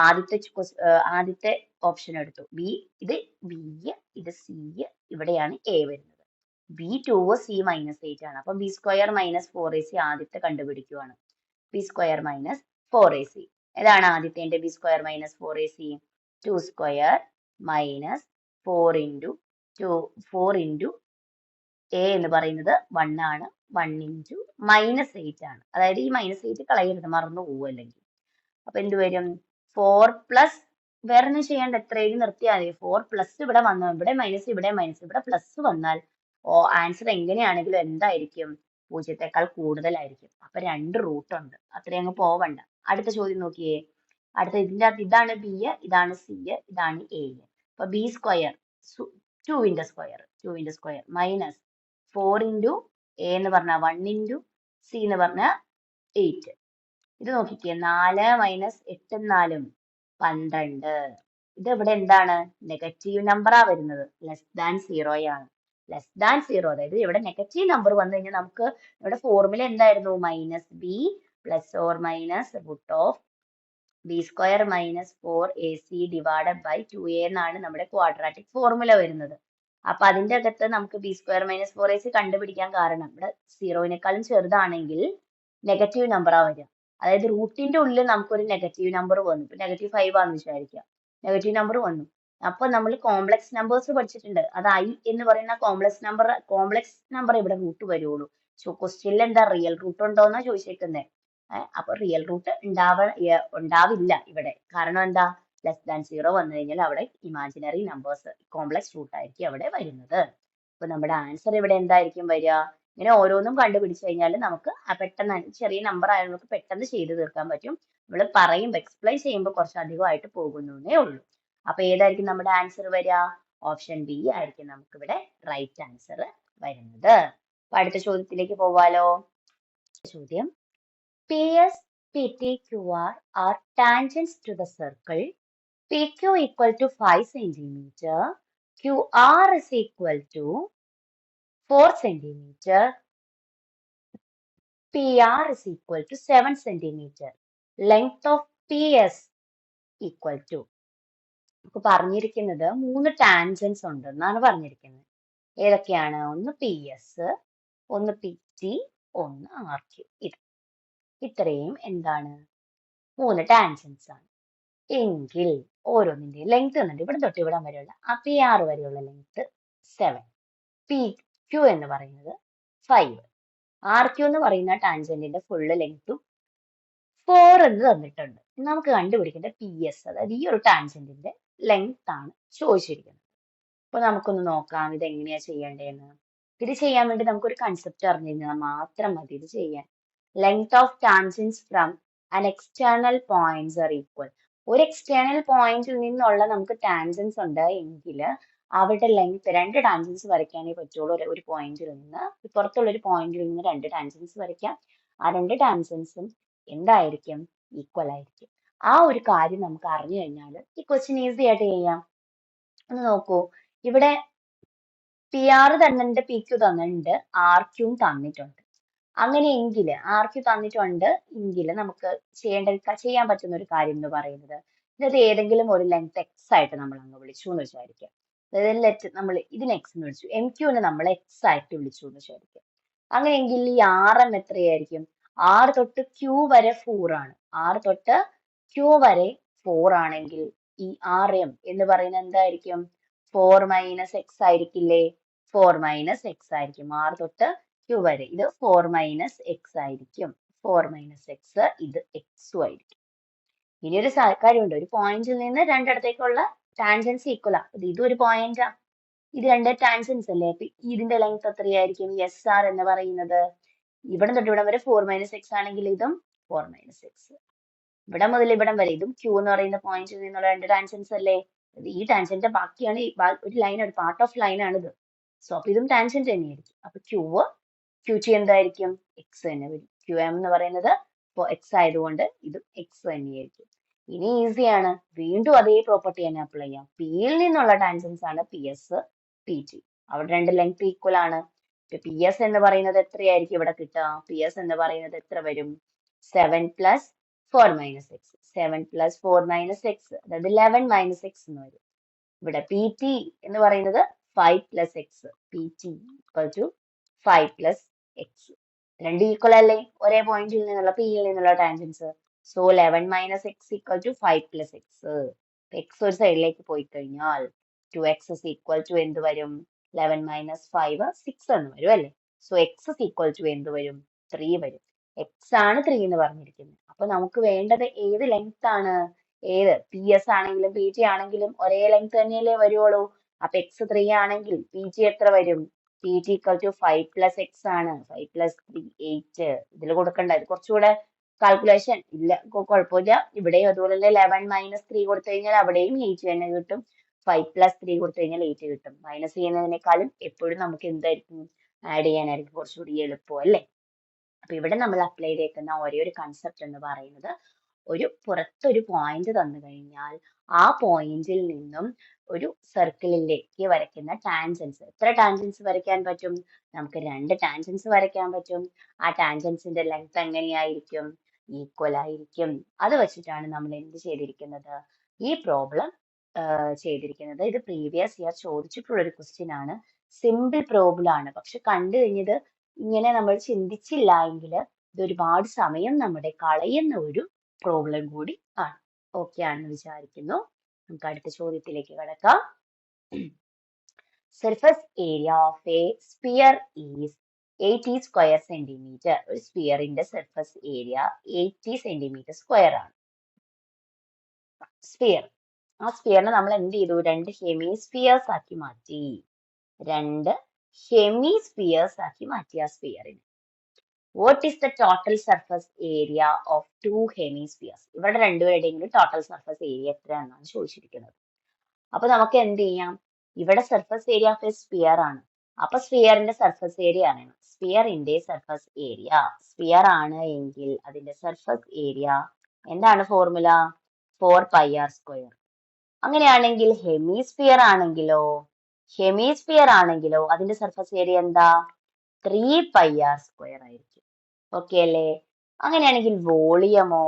ആദ്യത്തെ ഓപ്ഷൻ എടുത്തു ബി, ഇത് ബി, ഇത് സി, ഇവിടെയാണ് എ വരുന്നത്. B2 c മൈനസ് 8 ആണ്. അപ്പൊ ബി സ്ക്വയർ മൈനസ് 4ac ആദ്യത്തെ കണ്ടുപിടിക്കുവാണ്. ബി സ്ക്വയർ മൈനസ് 4ac ഏതാണ് ആദ്യത്തെ? B square minus 4ac 2 square minus 4 into A എന്ന് പറയുന്നത് 1 ആണ്, 1 ഇൻറ്റു മൈനസ് 8 ആണ്. അതായത് ഈ മൈനസ് 8 കളയരുത്, മറന്നു പോകും അല്ലെങ്കിൽ. അപ്പൊ എന്ത് വരും? 4 പ്ലസ് വേറെ ഒന്നും ചെയ്യേണ്ട, എത്ര എഴുതി നിർത്തിയാൽ മതി. 4 പ്ലസ് ഇവിടെ വന്നു, ഇവിടെ മൈനസ്, ഇവിടെ പ്ലസ് വന്നാൽ ആൻസർ എങ്ങനെയാണെങ്കിലും എന്തായിരിക്കും? 0-ത്തേക്കാൾ കൂടുതലായിരിക്കും. അപ്പൊ 2 റൂട്ട് ഉണ്ട്, അത്രയും അങ്ങ് പോവണ്ട. അടുത്ത ചോദ്യം നോക്കിയേ. അടുത്ത ഇതിന്റെ അകത്ത് ഇതാണ് ബി, ഇതാണ് സി, ഇതാണ് എ. അപ്പൊ B square 2 square minus 4 A എന്ന് പറഞ്ഞാൽ 1 സി എന്ന് പറഞ്ഞാൽ 8. ഇത് നോക്കിക്കേ, 4 മൈനസ് 8 4 12. ഇത് ഇവിടെ എന്താണ്? നെഗറ്റീവ് നമ്പറാ വരുന്നത്, ലെസ് ദാൻ 0 ആണ്. ലെസ് ദാൻ 0, അതായത് ഇവിടെ നെഗറ്റീവ് നമ്പർ വന്നു കഴിഞ്ഞാൽ നമുക്ക് ഇവിടെ ഫോർമുല എന്തായിരുന്നു? Minus B plus or minus root of B square minus 4ac divided by 2a എന്നാണ് നമ്മുടെ ക്വാഡ്രാറ്റിക് ഫോർമുല വരുന്നത്. അപ്പൊ അതിന്റെ അകത്ത് നമുക്ക് ബി സ്ക്വയർ മൈനസ് 4ac കണ്ടുപിടിക്കാൻ കാരണം ഇവിടെ 0-നേക്കാളും ചെറുതാണെങ്കിൽ നെഗറ്റീവ് നമ്പറാ വരിക. അതായത് റൂട്ടിന്റെ ഉള്ളിൽ നമുക്കൊരു നെഗറ്റീവ് നമ്പർ വന്നു, ഇപ്പൊ -5 ആണെന്ന് വിചാരിക്കുക, നെഗറ്റീവ് നമ്പർ വന്നു. അപ്പൊ നമ്മൾ കോംപ്ലക്സ് നമ്പേഴ്സ് പഠിച്ചിട്ടുണ്ട്, അത് ഐ എന്ന് പറയുന്ന കോംപ്ലക്സ് നമ്പർ ഇവിടെ റൂട്ട് വരുള്ളൂ. ക്വസ്റ്റ്യനിൽ എന്താ റിയൽ റൂട്ട് ഉണ്ടോന്നാ ചോദിച്ചേക്കുന്നത്. അപ്പൊ റിയൽ റൂട്ട് ഉണ്ടാവില്ല ഇവിടെ. കാരണം എന്താ? ലെസ് ദാൻ 0 വന്നു കഴിഞ്ഞാൽ അവിടെ ഇമാജിനറി നമ്പേഴ്സ്, കോംപ്ലക്സ് റൂട്ട് ആയിരിക്കും അവിടെ വരുന്നത്. അപ്പൊ നമ്മുടെ ആൻസർ ഇവിടെ എന്തായിരിക്കും വരിക? ഇങ്ങനെ ഓരോന്നും കണ്ടുപിടിച്ചു കഴിഞ്ഞാൽ നമുക്ക് പെട്ടെന്ന് ചെറിയ നമ്പർ ആയാലും നമുക്ക് പെട്ടെന്ന് ചെയ്ത് തീർക്കാൻ പറ്റും. നമ്മൾ പറയുമ്പോൾ എക്സ്പ്ലെയിൻ ചെയ്യുമ്പോൾ കുറച്ച് അധികമായിട്ട് പോകുന്നേ ഉള്ളൂ. അപ്പൊ ഏതായിരിക്കും നമ്മുടെ ആൻസർ വരിക? ഓപ്ഷൻ ബി ആയിരിക്കും നമുക്കിവിടെ റൈറ്റ് ആൻസർ വരുന്നത്. അപ്പൊ അടുത്ത ചോദ്യത്തിലേക്ക് പോവാലോ. ചോദ്യം: PS, PT, QR are tangents to the circle. PQ equal to 5 centimeter. QR is equal to 4 centimeter. PR is equal to 7 centimeter. Length of PS equal to. നമുക്ക് പറഞ്ഞിരിക്കുന്നത് 3 ടാൻജൻസ് ഉണ്ടെന്നാണ് പറഞ്ഞിരിക്കുന്നത്. ഏതൊക്കെയാണ്? ഒന്ന് PS, ഒന്ന് PT, ഒന്ന് RQ. ഇത്രയും എന്താണ്? 3 ടാൻജൻസ് ആണ്. എങ്കിൽ ഓരോന്നിന്റെ ലെങ്ത് എന്നിട്ട് ഇവിടെ തൊട്ട് ഇവിടം വരെയുള്ള ആ PR വരെയുള്ള ലെങ്ത് 7, PQ എന്ന് പറയുന്നത് 5, RQ എന്ന് പറയുന്ന ടാൻജന്റിന്റെ ഫുള്ള് ലെങ്ത്തും 4 എന്ന് തന്നിട്ടുണ്ട്. നമുക്ക് കണ്ടുപിടിക്കേണ്ട PS, അതായത് ഈ ഒരു ടാൻജന്റിന്റെ ലെങ്ത് ആണ് ചോദിച്ചിരിക്കുന്നത്. അപ്പൊ നമുക്കൊന്ന് നോക്കാം ഇത് എങ്ങനെയാ ചെയ്യേണ്ടതെന്ന്. ഇത് ചെയ്യാൻ വേണ്ടി നമുക്കൊരു കൺസെപ്റ്റ് അറിഞ്ഞിരുന്നാൽ മാത്രം മതി ഇത് ചെയ്യാൻ. Length of tangents from an external points R equal. ഒരു എക്സ്റ്റേണൽ പോയിന്റിൽ നിന്നുള്ള നമുക്ക് ടാൻജൻസ് ഉണ്ട് എങ്കിൽ അവരുടെ ലെങ്ത്, 2 ടാൻജൻസ് വരയ്ക്കാനേ പറ്റുള്ളൂ. ഒരു പോയിന്റിൽ നിന്ന് പുറത്തുള്ള ഒരു പോയിന്റിൽ നിന്ന് 2 ടാൻജൻസ് വരയ്ക്കാം. ആ 2 ടാൻജൻസും എന്തായിരിക്കും? ഈക്വൽ ആയിരിക്കും. ആ ഒരു കാര്യം നമുക്ക് അറിഞ്ഞു കഴിഞ്ഞാൽ ഈ ക്വസ്റ്റ്യൻ ഈസി ആയിട്ട് ചെയ്യാം. ഒന്ന് നോക്കൂ, ഇവിടെ PR തന്നിട്ടുണ്ട്, PQ തന്നിട്ടുണ്ട്, RQ തന്നിട്ടുണ്ട്. അങ്ങനെയെങ്കിൽ RQ തന്നിട്ടുണ്ട് എങ്കിൽ നമുക്ക് ചെയ്യാൻ പറ്റുന്ന ഒരു കാര്യം എന്ന് പറയുന്നത്, ഇത് ഏതെങ്കിലും ഒരു ലെങ്ത് X ആയിട്ട് നമ്മൾ അങ്ങ് വിളിച്ചു എന്ന് വിചാരിക്കുക. അതായത് നമ്മൾ ഇതിന് X എന്ന് വിളിച്ചു, MQ നെ നമ്മൾ X ആയിട്ട് വിളിച്ചു എന്ന് വിചാരിക്കുക. അങ്ങനെയെങ്കിൽ ഈ RM എത്രയായിരിക്കും? R തൊട്ട് Q വരെ 4 ആണ്. R തൊട്ട് Q വരെ 4 ആണെങ്കിൽ ഈ RM എന്ന് പറയുന്നത് എന്തായിരിക്കും? 4 മൈനസ് X ആയിരിക്കില്ലേ? 4 മൈനസ് X ആയിരിക്കും. R തൊട്ട് Q വരെ ഇത് 4 മൈനസ് X ആയിരിക്കും. 4 മൈനസ് X, ഇത് X ആയിരിക്കും. ഇനി ഒരു കാര്യമുണ്ട്, ഒരു പോയിന്റിൽ നിന്ന് രണ്ടിടത്തേക്കുള്ള ടാൻജൻസ് ഈക്വൽ ആ. ഇതൊരു പോയിന്റാ, ഇത് 2 ടാൻജൻസ് അല്ലേ. അപ്പൊ ഇതിന്റെ ലെങ്ത് എത്രയായിരിക്കും? SR എന്ന് പറയുന്നത് ഇവിടെ തൊട്ട് ഇവിടം വരെ 4 മൈനസ് X ആണെങ്കിൽ ഇതും 4 മൈനസ് X. ഇവിടെ മുതൽ ഇവിടം വരെ ഇതും Q എന്ന് പറയുന്ന പോയിന്റിൽ നിന്നുള്ള 2 ടാൻജൻസ് അല്ലേ. ഈ ടാൻജന്റ് ബാക്കിയാണ്, ഒരു ലൈൻ, ഒരു പാർട്ട് ഓഫ് ലൈൻ ആണിത്. സോ അപ്പൊ ഇതും ടാൻജന്റ് തന്നെയായിരിക്കും. അപ്പൊ QT എന്തായിരിക്കും? X തന്നെ വരും. QM എന്ന് പറയുന്നത് X ആയതുകൊണ്ട് ഇതും X തന്നെയായിരിക്കും. ഇനി ഈസിയാണ്, വീണ്ടും അതേ പ്രോപ്പർട്ടി തന്നെ അപ്ലൈ ചെയ്യാം. Pയിൽ നിന്നുള്ള ടാൻജൻസ് ആണ് PS, PT. അവിടെ 2 ലെങ്ത് ഈക്വൽ ആണ്. PS എന്ന് പറയുന്നത് എത്രയായിരിക്കും ഇവിടെ കിട്ടുക? PS എന്ന് പറയുന്നത് എത്ര വരും? 7 plus 4 minus X. 7 plus 4 minus X, അതായത് 11 മൈനസ് X എന്ന് വരും. ഇവിടെ PT എന്ന് പറയുന്നത് 5 plus X. PT equal to 5 plus X. 2 equal അല്ലേ ഒരേ പോയിന്റിൽ നിന്നുള്ള Pയിൽ നിന്നുള്ള tangents. So 11 minus X equal to 5 plus X. X ഒരു സൈഡിലേക്ക് പോയി കഴിഞ്ഞാൽ 2X is equal to എന്ത് വരും? 11 മൈനസ് 5, 6 എന്ന് വരും അല്ലേ. So X is equal to എന്ത് വരും? 3 വരും. X ആണ് 3 എന്ന് പറഞ്ഞിരിക്കുന്നത്. അപ്പൊ നമുക്ക് വേണ്ടത് ഏത് ലെങ്ത് ആണ്? ഏത് PS ആണെങ്കിലും PT ആണെങ്കിലും ഒരേ ലെങ്ത് തന്നെയല്ലേ വരുവുള്ളൂ. അപ്പൊ x3 ആണെങ്കിൽ PT എത്ര വരും? PT equal to 5 plus x ആണ്. 5 plus 3 8. ഇതിൽ കൊടുക്കണ്ട, ഇത് കുറച്ചുകൂടെ കാൽക്കുലേഷൻ ഇല്ല, കുഴപ്പമില്ല. ഇവിടെയും അതുപോലെ 11 minus 3 കൊടുത്തു കഴിഞ്ഞാൽ അവിടെയും 8 തന്നെ കിട്ടും. 5 plus 3 കൊടുത്തു കഴിഞ്ഞാൽ 8 കിട്ടും. മൈനസ് ചെയ്യുന്നതിനേക്കാളും എപ്പോഴും നമുക്ക് എന്തായിരിക്കും ആഡ് ചെയ്യാനായിരിക്കും കുറച്ചുകൂടി എളുപ്പം അല്ലേ. അപ്പൊ ഇവിടെ നമ്മൾ അപ്ലൈ ചെയ്തേക്കുന്ന ഒരേ ഒരു കൺസെപ്റ്റ് എന്ന് പറയുന്നത്, പുറത്തൊരു പോയിന്റ് തന്നു കഴിഞ്ഞാൽ ആ പോയിന്റിൽ നിന്നും ഒരു സർക്കിളിലേക്ക് വരയ്ക്കുന്ന ടാൻജൻസ്. എത്ര ടാൻജൻസ് വരയ്ക്കാൻ പറ്റും? നമുക്ക് 2 ടാൻജൻസ് വരയ്ക്കാൻ പറ്റും. ആ ടാൻജൻസിന്റെ ലെങ്ത് എങ്ങനെയായിരിക്കും? ഈക്വൽ ആയിരിക്കും. അത് വെച്ചിട്ടാണ് നമ്മൾ എന്ത് ചെയ്തിരിക്കുന്നത്, ഈ പ്രോബ്ലം ചെയ്തിരിക്കുന്നത്. ഇത് പ്രീവിയസ് ഇയർ ചോദിച്ചിട്ടുള്ള ഒരു ക്വസ്റ്റ്യൻ ആണ്. സിമ്പിൾ പ്രോബ്ലം ആണ്. പക്ഷെ കണ്ടു കഴിഞ്ഞത് ഇങ്ങനെ നമ്മൾ ചിന്തിച്ചില്ല എങ്കിൽ ഇത് ഒരുപാട് സമയം നമ്മുടെ കളയുന്ന ഒരു പ്രോബ്ലം കൂടി ആണ്. ഓക്കെ ആണെന്ന് വിചാരിക്കുന്നു. നമുക്ക് അടുത്ത ചോദ്യത്തിലേക്ക് കടക്കാം. Surface area of a sphere is 80 square centimetre. ഒരു സ്പിയറിന്റെ സർഫസ് ഏരിയ 80 സെന്റിമീറ്റർ സ്ക്വയർ ആണ്. സ്പിയർ, ആ സ്പിയറിനെ നമ്മൾ എന്ത് ചെയ്തു? 2 ഹെമിസ്ഫിയേഴ്സ് ആക്കി മാറ്റി. 2 ഹെമിസ്ഫിയേഴ്സ് ആക്കി മാറ്റി ആ സ്പിയറിനെ. What is the total surface area of 2 hemispheres? ഇവിടെ രണ്ടുപേരുടെയെങ്കിലും ടോട്ടൽ സർഫസ് ഏരിയ എത്രയാണെന്നാണ് ചോദിച്ചിരിക്കുന്നത്. അപ്പൊ നമുക്ക് എന്ത് ചെയ്യാം? ഇവിടെ surface area of a sphere ആണ്. അപ്പൊ സ്പിയറിന്റെ സർഫസ് ഏരിയ അറിയണം. സ്പിയറിന്റെ സർഫസ് ഏരിയ, സ്പിയർ ആണ് എങ്കിൽ അതിന്റെ സർഫസ് ഏരിയ എന്താണ് ഫോർമുല? 4πr². അങ്ങനെയാണെങ്കിൽ ഹെമിസ്ഫിയർ ആണെങ്കിലോ അതിന്റെ സർഫസ് ഏരിയ എന്താ? 3πr² ആയിരിക്കും. ഓക്കെ അല്ലേ? അങ്ങനെയാണെങ്കിൽ വോളിയമോ?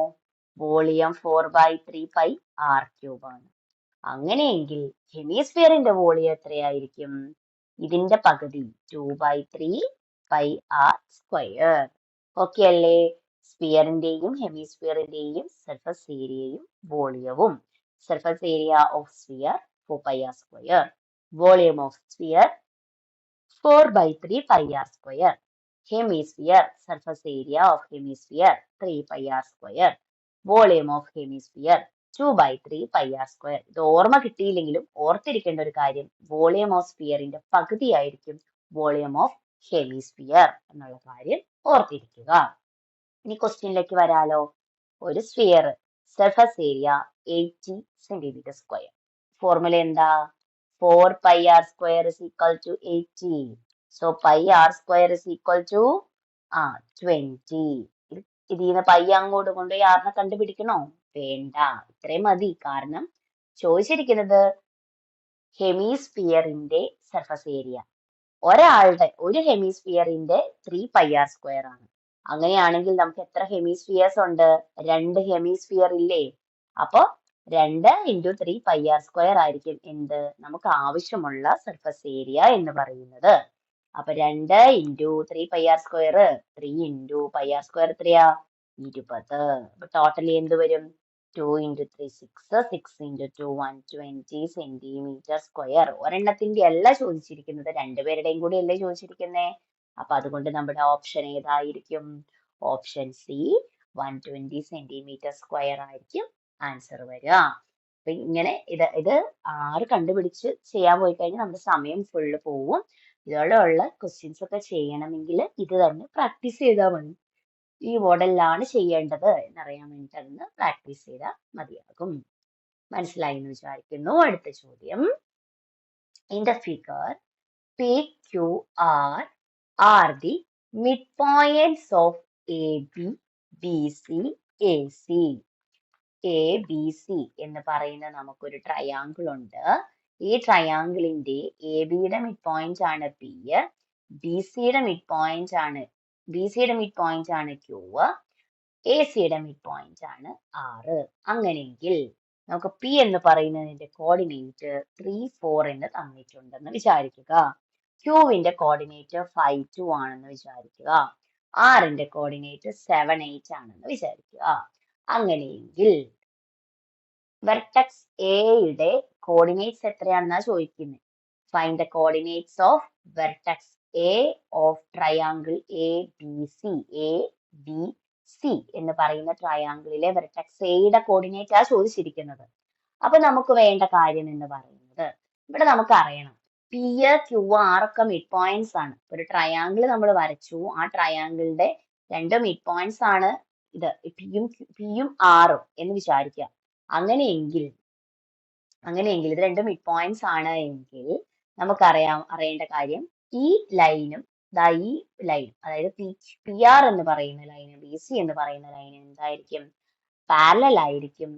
വോളിയം 4/3πr³ ആണ്. അങ്ങനെയെങ്കിൽ ഹെമിസ്ഫിയറിന്റെ വോളിയം എത്രയായിരിക്കും? ഇതിന്റെ പകുതി 2/3πr². ഓക്കെ അല്ലേ? സ്പിയറിന്റെയും ഹെമിസ്ഫിയറിന്റെയും സർഫസ് ഏരിയയും വോളിയവും. Surface area of sphere 4πr². Volume of sphere 4/3πr². Hemisphere, surface area of hemisphere 3πr². Volume of hemisphere 2/3πr². ഇത് ഓർമ്മ കിട്ടിയില്ലെങ്കിലും ഓർത്തിരിക്കേണ്ട ഒരു കാര്യം, വോളിയം ഓഫ് സ്പിയറിന്റെ പകുതി ആയിരിക്കും വോളിയം ഓഫ് ഹെമിസ്ഫിയർ എന്നുള്ള കാര്യം ഓർത്തിരിക്കുക. ഇനി ക്വസ്റ്റ്യനിലേക്ക് വരാലോ. ഒരു sphere, surface area 80 centimetre square. Formula എന്താ? 4πr² is equal to 80. So πr² is equal to 20. ഇതിന്ന് പൈ അങ്ങോട്ട് കൊണ്ടുപോയി ആറിനെ കണ്ടുപിടിക്കണോ? വേണ്ട, ഇത്രയും മതി. കാരണം ചോദിച്ചിരിക്കുന്നത് ഹെമിസ്ഫിയറിന്റെ സർഫസ് ഏരിയ. ഒരു ഹെമിസ്ഫിയറിന്റെ 3πr² ആണ്. അങ്ങനെയാണെങ്കിൽ നമുക്ക് എത്ര ഹെമിസ്ഫിയേഴ്സ് ഉണ്ട്? 2 ഹെമിസ്ഫിയർ ഇല്ലേ? അപ്പൊ 2 × 3πr² ആയിരിക്കും എന്ത്? നമുക്ക് ആവശ്യമുള്ള സർഫസ് ഏരിയ എന്ന് പറയുന്നത്. അപ്പൊ 2 × 3πr², 3 × πr² എത്രയാ? 20. അപ്പൊ ടോട്ടലി എന്ത് വരും? 2 × 3 6, 6 × 2 120 സെന്റിമീറ്റർ സ്ക്വയർ. ഒരെണ്ണത്തിന്റെ അല്ല ചോദിച്ചിരിക്കുന്നത്, രണ്ടുപേരുടെയും കൂടി അല്ലേ ചോദിച്ചിരിക്കുന്നേ. അപ്പൊ അതുകൊണ്ട് നമ്മുടെ ഓപ്ഷൻ ഏതായിരിക്കും? ഓപ്ഷൻ സി, 120 സെന്റിമീറ്റർ സ്ക്വയർ ആയിരിക്കും ആൻസർ വരിക. അപ്പൊ ഇങ്ങനെ ഇത് 6 കണ്ടുപിടിച്ച് ചെയ്യാൻ പോയി കഴിഞ്ഞാൽ നമ്മുടെ സമയം ഫുള്ള് പോവും. ഇതോടെയുള്ള ക്വസ്റ്റ്യൻസ് ഒക്കെ ചെയ്യണമെങ്കിൽ ഇത് തന്നെ പ്രാക്ടീസ് ചെയ്താൽ മതി. ഈ മോഡലിലാണ് ചെയ്യേണ്ടത് എന്നറിയാൻ വേണ്ടിയിട്ട് അതൊന്ന് പ്രാക്ടീസ് ചെയ്താൽ മതിയാകും. മനസ്സിലായി എന്ന് വിചാരിക്കുന്നു. അടുത്ത ചോദ്യം. In the figure PQR are the midpoints of AB, BC, AC. ABC എന്ന് പറയുന്ന നമുക്കൊരു ട്രയാങ്കിൾ ഉണ്ട്. ഈ ട്രയാങ്കിളിന്റെ ABയുടെ മിഡ് പോയിന്റ് ആണ് P, BCയുടെ മിഡ് പോയിന്റ് ആണ് Q, ACയുടെ മിഡ് പോയിന്റ് ആണ് R. അങ്ങനെയെങ്കിൽ നമുക്ക് P എന്ന് പറയുന്നതിന്റെ കോർഡിനേറ്റ് 3, 4 എന്ന് തന്നിട്ടുണ്ടെന്ന് വിചാരിക്കുക. Qവിന്റെ കോർഡിനേറ്റ് 5, 2 ആണെന്ന് വിചാരിക്കുക. Rന്റെ കോർഡിനേറ്റ് 7, 8 ആണെന്ന് വിചാരിക്കുക. അങ്ങനെയെങ്കിൽ വെർട്ടെക്സ് എയുടെ കോർഡിനേറ്റ്സ് എത്രയാണെന്നാ ചോദിക്കുന്നത്. Find the coordinates of vertex A of triangle ABC. C എന്ന് പറയുന്ന ട്രയാങ്കിളിലെ വെർട്ടെക്സ് എയുടെ കോർഡിനേറ്റ് ആ ചോദിച്ചിരിക്കുന്നത്. അപ്പൊ നമുക്ക് വേണ്ട കാര്യം എന്ന് പറയുന്നത് ഇവിടെ നമുക്ക് അറിയണം പി ക്യു ആർ ഒക്കെ മിഡ് പോയിന്റ്സ് ആണ്. ഒരു ട്രയാങ്കിൾ നമ്മൾ വരച്ചു, ആ ട്രയാങ്കിളിന്റെ രണ്ട് മിഡ് പോയിന്റ്സ് ആണ് ഇത് പിയും ആറും എന്ന് വിചാരിക്കുക. അങ്ങനെയെങ്കിൽ ഇത് രണ്ട് മിഡ് പോയിന്റ്സ് ആണ് എങ്കിൽ അറിയേണ്ട കാര്യം ഈ ലൈനും ഈ ലൈൻ, അതായത് പി ആർ എന്ന് പറയുന്ന ലൈനും ബി സി എന്ന് പറയുന്ന ലൈനും എന്തായിരിക്കും? പാരലൽ ആയിരിക്കും.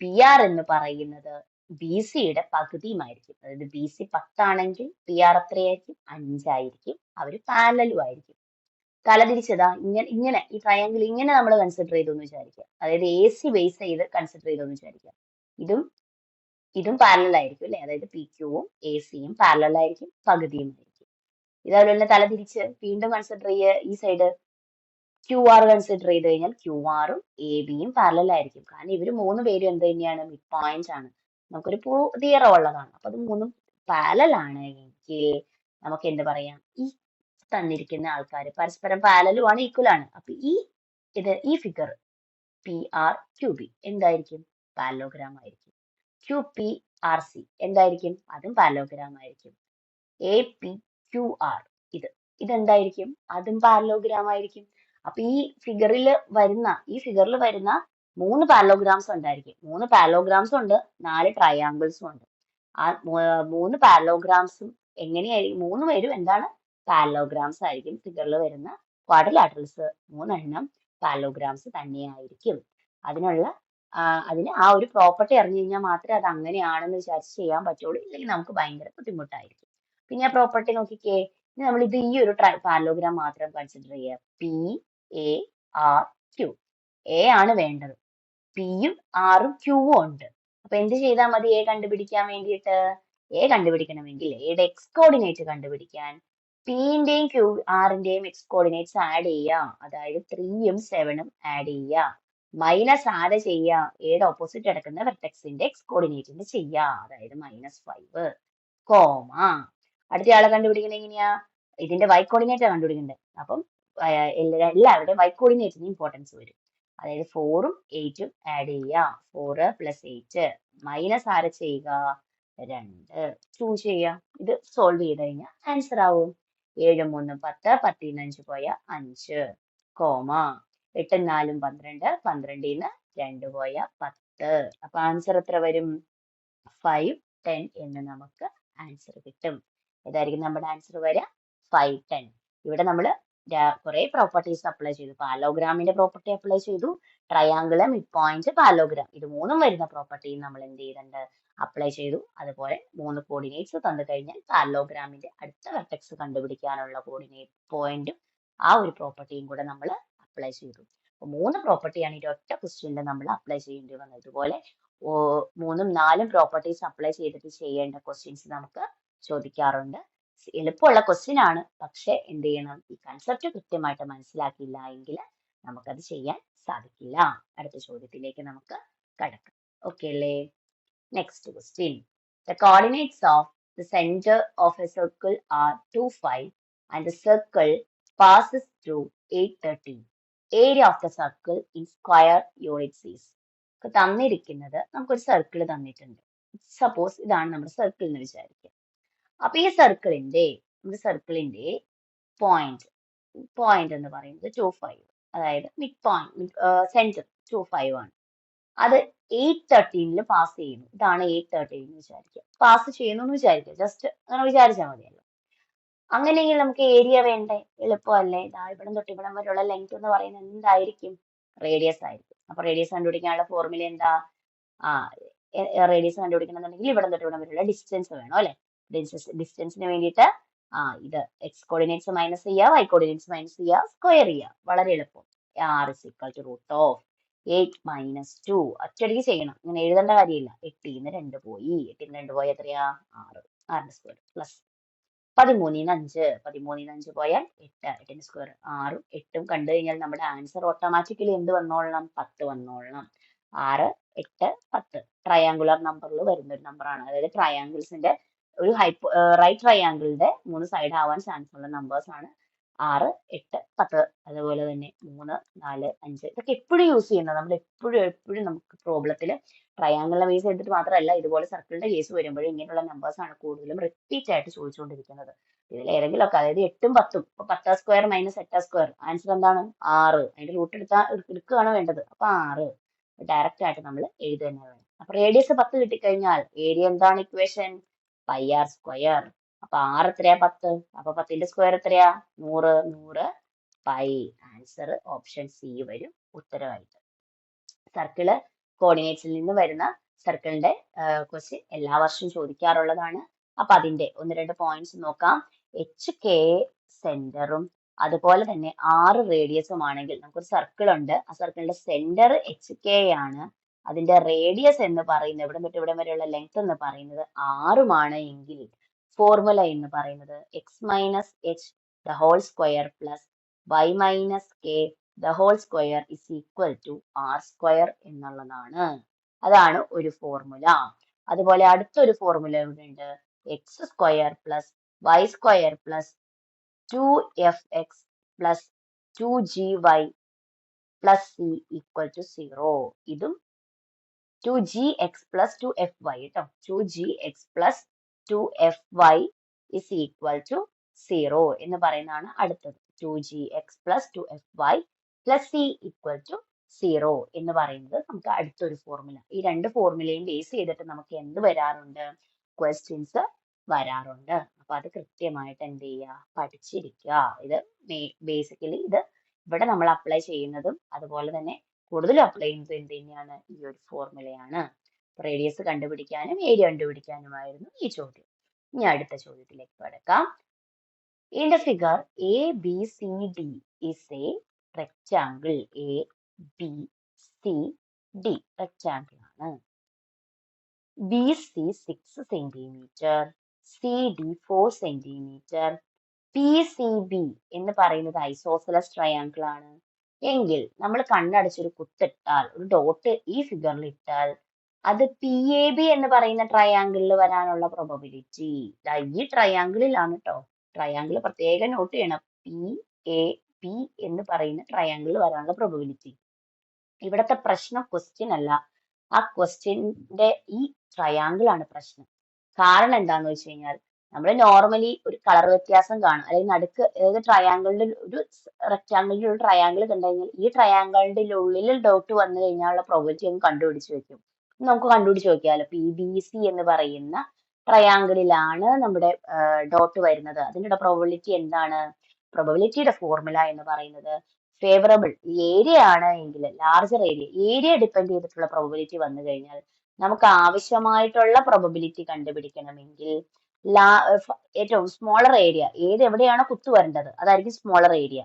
പി ആർ എന്ന് പറയുന്നത് ബി സിയുടെ പകുതിയുമായിരിക്കും. അതായത് ബി സി 10 ആണെങ്കിൽ പി ആർ എത്രയായിരിക്കും? 5 ആയിരിക്കും. അവർ പാരലലും ആയിരിക്കും. തലതിരിച്ചതാ ഇങ്ങനെ ഈ ട്രയാങ്കിൾ ഇങ്ങനെ നമ്മൾ കൺസിഡർ ചെയ്തു എന്ന് വിചാരിക്കുക. അതായത് എ സി ബേസ് ചെയ്ത് കൺസിഡർ ചെയ്തു എന്ന് വിചാരിക്കുക. ഇതും പാരലൽ ആയിരിക്കും അല്ലെ? അതായത് പി ക്യൂവും എ സിയും പാരലൽ ആയിരിക്കും, പകുതിയും ആയിരിക്കും. ഇതേപോലെ തന്നെ തലതിരിച്ച് വീണ്ടും കൺസിഡർ ചെയ്യുക. ഈ സൈഡ് ക്യു ആർ കൺസിഡർ ചെയ്ത് കഴിഞ്ഞാൽ ക്യു ആറും എ ബിയും പാരലൽ ആയിരിക്കും. കാരണം ഇവര് മൂന്ന് പേരും എന്ത് തന്നെയാണ്? മിഡ് പോയിന്റ് ആണ്. നമുക്കൊരു തിയറം ഉള്ളതാണ്. അപ്പൊ അത് മൂന്നും പാരലൽ ആണ് എങ്കിൽ നമുക്ക് എന്ത് പറയാം? ഈ തന്നിരിക്കുന്ന ആൾക്കാർ പരസ്പരം പാരലലും ആണ്, ഈക്വൽ ആണ്. അപ്പൊ ഈ figure P R Q B എന്തായിരിക്കും? പാരലോഗ്രാം ആയിരിക്കും. ക്യു പി ആർ സി എന്തായിരിക്കും? അതും പാരലോഗ്രാം ആയിരിക്കും. എ പി ക്യു ആർ ഇതെന്തായിരിക്കും? അതും പാരലോഗ്രാം ആയിരിക്കും. അപ്പൊ ഈ ഫിഗറിൽ വരുന്ന 3 പാരലോഗ്രാംസ് ഉണ്ടായിരിക്കും. 3 പാരലോഗ്രാംസും ഉണ്ട്, 4 ട്രയാങ്കിൾസും ഉണ്ട്. ആ 3 പാരലോഗ്രാംസും എങ്ങനെയായിരിക്കും? 3 പേരും എന്താണ്? പാരലോഗ്രാംസ് ആയിരിക്കും. ഫിഗറിൽ വരുന്ന ക്വാഡ്രിലാറ്ററൽസ് 3 പാരലോഗ്രാംസ് തന്നെയായിരിക്കും. അതിന് ആ ഒരു പ്രോപ്പർട്ടി അറിഞ്ഞു കഴിഞ്ഞാൽ മാത്രമേ അത് അങ്ങനെയാണെന്ന് വിചാരിച്ച് ചെയ്യാൻ പറ്റുള്ളൂ. ഇല്ലെങ്കിൽ നമുക്ക് ഭയങ്കര ബുദ്ധിമുട്ടായിരിക്കും. പിന്നെ ആ പ്രോപ്പർട്ടി നോക്കിക്കേ. നമ്മൾ ഈ ഒരു പാരലോഗ്രാം മാത്രം കൺസിഡർ ചെയ്യുക. P A R Q. A ആണ് വേണ്ടത്. പിയും ആറും ക്യൂവും ഉണ്ട്. അപ്പൊ എന്ത് ചെയ്താൽ മതി എ കണ്ടുപിടിക്കാൻ വേണ്ടിയിട്ട്? എ കണ്ടുപിടിക്കണമെങ്കിൽ എയുടെ എക്സ് കോർഡിനേറ്റ് കണ്ടുപിടിക്കാൻ പിന്റെയും ആറിന്റെയും എക്സ് കോർഡിനേറ്റ്സ് ആഡ് ചെയ്യുക. അതായത് 3ഉം 7ഉം ആഡ് ചെയ്യുക. മൈനസ് ആഡ് ചെയ്യുക. എയുടെ ഓപ്പോസിറ്റ് കിടക്കുന്ന വെർട്ടെക്സിന്റെ എക്സ് കോർഡിനേറ്റിന്റെ ചെയ്യുക. അതായത് -5 കോമ. അടുത്തയാളെ കണ്ടുപിടിക്കുന്നത് എങ്ങനെയാ? ഇതിന്റെ y കോർഡിനേറ്റ് കണ്ടുപിടിക്കണ്ടേ. അപ്പം എല്ലാവരുടെയും y കോർഡിനേറ്റിന് ഇമ്പോർട്ടൻസ് വരും. അതായത് 4ഉം 8ഉം ആഡ് ചെയ്യുക. 4 + 8 മൈനസ് ആരെ ചെയ്യുക? 2 2 ചെയ്യുക. ഇത് സോൾവ് ചെയ്ത് കഴിഞ്ഞാൽ ആൻസർ ആവും. 7 3 10 10 5 പോയ 5 കോമ 8 4 12 12 2 പോയ 10. അപ്പൊ ആൻസർ എത്ര വരും? 5 10 എന്ന് നമുക്ക് ആൻസർ കിട്ടും. ഏതായിരിക്കും നമ്മുടെ ആൻസർ വരിക? 5 10. ഇവിടെ നമ്മൾ കുറെ പ്രോപ്പർട്ടീസ് അപ്ലൈ ചെയ്തു. പാരലോഗ്രാമിന്റെ പ്രോപ്പർട്ടി അപ്ലൈ ചെയ്തു. ട്രയാങ്കിള്, മിഡ് പോയിന്റ്, പാരലോഗ്രാം ഇത് മൂന്നും വരുന്ന പ്രോപ്പർട്ടി നമ്മൾ എന്ത് ചെയ്തിട്ടുണ്ട്? അപ്ലൈ ചെയ്തു. അതുപോലെ 3 കോർഡിനേറ്റ്സ് തന്നു കഴിഞ്ഞാൽ പാരലോഗ്രാമിന്റെ അടുത്ത വെർട്ടെക്സ് കണ്ടുപിടിക്കാനുള്ള കോർഡിനേറ്റ് പോയിന്റും ആ ഒരു പ്രോപ്പർട്ടിയും കൂടെ നമ്മൾ അപ്ലൈ ചെയ്തു. അപ്പൊ 3 പ്രോപ്പർട്ടിയാണ് ഈ ഒറ്റ ക്വസ്റ്റ്യനിൽ നമ്മൾ അപ്ലൈ ചെയ്യേണ്ടി വന്നത്. ഇതുപോലെ 3ഉം 4ഉം പ്രോപ്പർട്ടീസ് അപ്ലൈ ചെയ്തിട്ട് ചെയ്യേണ്ട ക്വസ്റ്റ്യൻസ് നമുക്ക് ചോദിക്കാറുണ്ട്. എളുപ്പമുള്ള ക്വസ്റ്റ്യൻ ആണ്. പക്ഷെ എന്ത് ചെയ്യണം? ഈ കൺസെപ്റ്റ് കൃത്യമായിട്ട് മനസ്സിലാക്കിയില്ല എങ്കിൽ നമുക്കത് ചെയ്യാൻ സാധിക്കില്ല. അടുത്ത ചോദ്യത്തിലേക്ക് നമുക്ക് കടക്കാം. ഓക്കെ അല്ലേ? Next question. The coordinates of the center of a circle are 2 5 and the circle passes through 8 13. Area of the circle in square units is. തന്നിരിക്കുന്നത് നമുക്കൊരു സർക്കിൾ തന്നിട്ടുണ്ട്. സപ്പോസ് ഇതാണ് നമ്മുടെ സർക്കിൾ എന്ന് വിചാരിക്കുക. അപ്പൊ ഈ സർക്കിളിന്റെ പോയിന്റ് എന്ന് പറയുന്നത് 2 5. അതായത് മിഡ് പോയിന്റ് സെന്റർ 2 5 ആണ്. അത് 8 13 പാസ് ചെയ്യുന്നു. ഇതാണ് 8 13 എന്ന് വിചാരിക്കുക. പാസ് ചെയ്യുന്നു എന്ന് വിചാരിക്കുക. ജസ്റ്റ് അങ്ങനെ വിചാരിച്ചാൽ മതിയല്ലോ. അങ്ങനെയെങ്കിൽ നമുക്ക് ഏരിയ വേണ്ടേ? എളുപ്പമല്ലേ? ഇവിടെ തൊട്ട് ഇവിടം വരെയുള്ള ലെങ്ത് എന്ന് പറയുന്നത് എന്തായിരിക്കും? റേഡിയസ് ആയിരിക്കും. അപ്പൊ റേഡിയസ് കണ്ടുപിടിക്കാനുള്ള ഫോർമുല എന്താ? റേഡിയസ് കണ്ടുപിടിക്കണമെന്നുണ്ടെങ്കിൽ ഇവിടെ തൊട്ട് ഇവിടം വരെയുള്ള ഡിസ്റ്റൻസ് വേണം അല്ലെ? ഡിസ്റ്റൻസിന് വേണ്ടിയിട്ട് ഇത് എക്സ് കോർഡിനേറ്റ്സ് മൈനസ് ചെയ്യുക, വൈ കോർഡിനേറ്റ്സ് മൈനസ് ചെയ്യുക, സ്ക്വയർ ചെയ്യുക. വളരെ എളുപ്പം. r √8 - 2 ഒറ്റയടിക്ക് ചെയ്യണം. ഇങ്ങനെ എഴുതേണ്ട കാര്യമില്ല. 8 2 പോയി. 8 2 പോയ എത്രയാ? 6. 6 സ്ക്വയർ പ്ലസ് 13 5. 13 5 പോയാൽ 8. 8 സ്ക്വയർ 6ഉം 8ഉം കണ്ടു കഴിഞ്ഞാൽ നമ്മുടെ ആൻസർ ഓട്ടോമാറ്റിക്കലി എന്ത് വന്നോളണം? 10 വന്നോളണം. 6 8 10 ട്രയാങ്കുലർ നമ്പറിൽ വരുന്ന ഒരു നമ്പറാണ്. അതായത് ട്രയാങ്കിൾസിന്റെ ഒരു റൈറ്റ് ട്രയാങ്കിളിന്റെ 3 സൈഡ് ആവാൻ ചാൻസ് ഉള്ള നമ്പേഴ്സ് ആണ് 6, 8, 10, അതുപോലെ തന്നെ 3, 4, 5 ഇതൊക്കെ എപ്പോഴും യൂസ് ചെയ്യുന്നത്. നമ്മൾ എപ്പോഴും നമുക്ക് പ്രോബ്ലത്തിൽ ട്രയാങ്കിളിനെ ബേസ് ചെയ്തിട്ട് മാത്രമല്ല, ഇതുപോലെ സർക്കിളിന്റെ കേസ് വരുമ്പോഴും ഇങ്ങനെയുള്ള നമ്പേഴ്സ് ആണ് കൂടുതലും റിപ്പീറ്റ് ആയിട്ട് ചോദിച്ചുകൊണ്ടിരിക്കുന്നത്. ഇതിൽ ഏതെങ്കിലുമൊക്കെ, അതായത് 8ഉം 10ഉം, ഇപ്പൊ 10 സ്ക്വയർ മൈനസ് 8 സ്ക്വയർ, ആൻസർ എന്താണ്? 6. അതിന്റെ റൂട്ട് എടുക്കുകയാണ് വേണ്ടത്. അപ്പൊ 6 ഡയറക്റ്റ് ആയിട്ട് നമ്മൾ എഴുതുക തന്നെ വേണം. അപ്പൊ റേഡിയസ് 10 കിട്ടിക്കഴിഞ്ഞാൽ ഏരിയ എന്താണ് ഇക്വേഷൻ? Pi R square. അപ്പൊ 6 എത്രയാ? 10. അപ്പൊ 10ന്റെ സ്ക്വയർ എത്രയാ? 100. 100 പൈ. ആൻസർ ഓപ്ഷൻ സി വരും ഉത്തരവായിട്ട്. സർക്കിള് കോർഡിനേറ്റ്സിൽ നിന്ന് വരുന്ന സർക്കിളിന്റെ ക്വസ്റ്റ്യൻ എല്ലാ വർഷവും ചോദിക്കാറുള്ളതാണ്. അപ്പൊ അതിന്റെ 1-2 പോയിന്റ്സ് നോക്കാം. എച്ച് കെ സെന്ററും അതുപോലെ തന്നെ 6 റേഡിയസും ആണെങ്കിൽ നമുക്കൊരു സർക്കിൾ ഉണ്ട്. ആ സർക്കിളിന്റെ സെന്റർ എച്ച് കെ ആണ്. അതിന്റെ റേഡിയസ് എന്ന് പറയുന്നത്, ഇവിടെ തൊട്ട് ഇവിടെ വരെയുള്ള ലെങ്ത് എന്ന് പറയുന്നത് 6 എങ്കിൽ ഫോർമുല എന്ന് പറയുന്നത് X minus H the whole square plus Y minus K the whole square is equal to R square എന്നുള്ളതാണ്. അതാണ് ഒരു ഫോർമുല. അതുപോലെ അടുത്തൊരു ഫോർമുല ഇവിടെ ഉണ്ട്. X square plus Y square plus 2fx plus 2gy plus C equal to 0. ഇതും 2gx plus 2fy കേട്ടോ. 2gx plus 2fy is equal to 0 എന്ന് പറയുന്നതാണ് അടുത്തത്. 2gx plus 2fy plus C equal to 0 എന്ന് പറയുന്നത് നമുക്ക് അടുത്തൊരു ഫോർമുല. ഈ രണ്ട് ഫോർമുലയും ബേസ് ചെയ്തിട്ട് നമുക്ക് എന്ത് വരാറുണ്ട്? ക്വസ്റ്റ്യൻസ് വരാറുണ്ട്. അപ്പൊ അത് കൃത്യമായിട്ട് എന്ത് ചെയ്യുക? പഠിച്ചിരിക്കുക. ഇത് ബേസിക്കലി ഇത് ഇവിടെ നമ്മൾ അപ്ലൈ ചെയ്യുന്നതും അതുപോലെ തന്നെ കൂടുതലും അപ്ലൈ ചെയ്യുന്നത് എന്ത് തന്നെയാണ്? ഈ ഒരു ഫോർമുലയാണ്. റേഡിയസ് കണ്ടുപിടിക്കാനും ഏരിയ കണ്ടുപിടിക്കാനുമായിരുന്നു ഈ ചോദ്യം. ഇനി അടുത്ത ചോദ്യത്തിലേക്ക് കടക്കാം. In the figure, ABCD is a rectangle. ABCD rectangle ആണ്. BC 6 centimeter, CD 4 centimeter, PCB എന്ന് പറയുന്നത് ഐസോസെലസ് ട്രയാങ്കിൾ ആണ് എങ്കിൽ നമ്മൾ കണ്ണടച്ചൊരു കുത്തിട്ടാൽ, ഒരു ഡോട്ട് ഈ ഫിഗറിൽ ഇട്ടാൽ, അത് PAB എന്ന് പറയുന്ന ട്രയാങ്കിളിൽ വരാനുള്ള പ്രോബബിലിറ്റി ഈ ട്രയാങ്കിളിലാണ് കേട്ടോ. ട്രയാങ്കിൾ പ്രത്യേകം നോട്ട് ചെയ്യണം. PAB എന്ന് പറയുന്ന ട്രയാങ്കിളിൽ വരാനുള്ള പ്രോബബിലിറ്റി. ഇവിടത്തെ പ്രശ്നം ക്വസ്റ്റ്യൻ അല്ല, ആ ക്വസ്റ്റ്യന്റെ ഈ ട്രയാങ്കിൾ ആണ് പ്രശ്നം. കാരണം എന്താന്ന് വെച്ച് കഴിഞ്ഞാൽ, നമ്മൾ നോർമലി ഒരു കളർ വ്യത്യാസം കാണും, അല്ലെങ്കിൽ നടുക്ക്, അതായത് ട്രയാങ്കിളിന്റെ ഒരു റെക്ടാങ്കിളിന്റെ ഒരു ട്രയാങ്കിൾ കണ്ടു കഴിഞ്ഞാൽ ഈ ട്രയാങ്കിളിന്റെ ഉള്ളിൽ ഡോട്ട് വന്നു കഴിഞ്ഞാലുള്ള പ്രോബബിലിറ്റി ഒന്ന് കണ്ടുപിടിച്ച് വെക്കും. നമുക്ക് കണ്ടുപിടിച്ച് നോക്കിയാലോ. PBC എന്ന് പറയുന്ന ട്രയാങ്കിളിലാണ് നമ്മുടെ ഡോട്ട് വരുന്നത്. അതിന്റെ പ്രോബബിലിറ്റി എന്താണ്? പ്രോബബിലിറ്റിയുടെ ഫോർമുല എന്ന് പറയുന്നത് ഫേവറബിൾ ഏരിയ ആണ് എങ്കിൽ, ലാർജർ ഏരിയ ഡിപ്പെൻഡ് ചെയ്തിട്ടുള്ള പ്രോബബിലിറ്റി വന്നു കഴിഞ്ഞാൽ, നമുക്ക് ആവശ്യമായിട്ടുള്ള പ്രോബബിലിറ്റി കണ്ടുപിടിക്കണമെങ്കിൽ ഏറ്റവും സ്മോളർ ഏരിയ, എവിടെയാണോ കുത്തു വരേണ്ടത് അതായിരിക്കും സ്മോളർ ഏരിയ.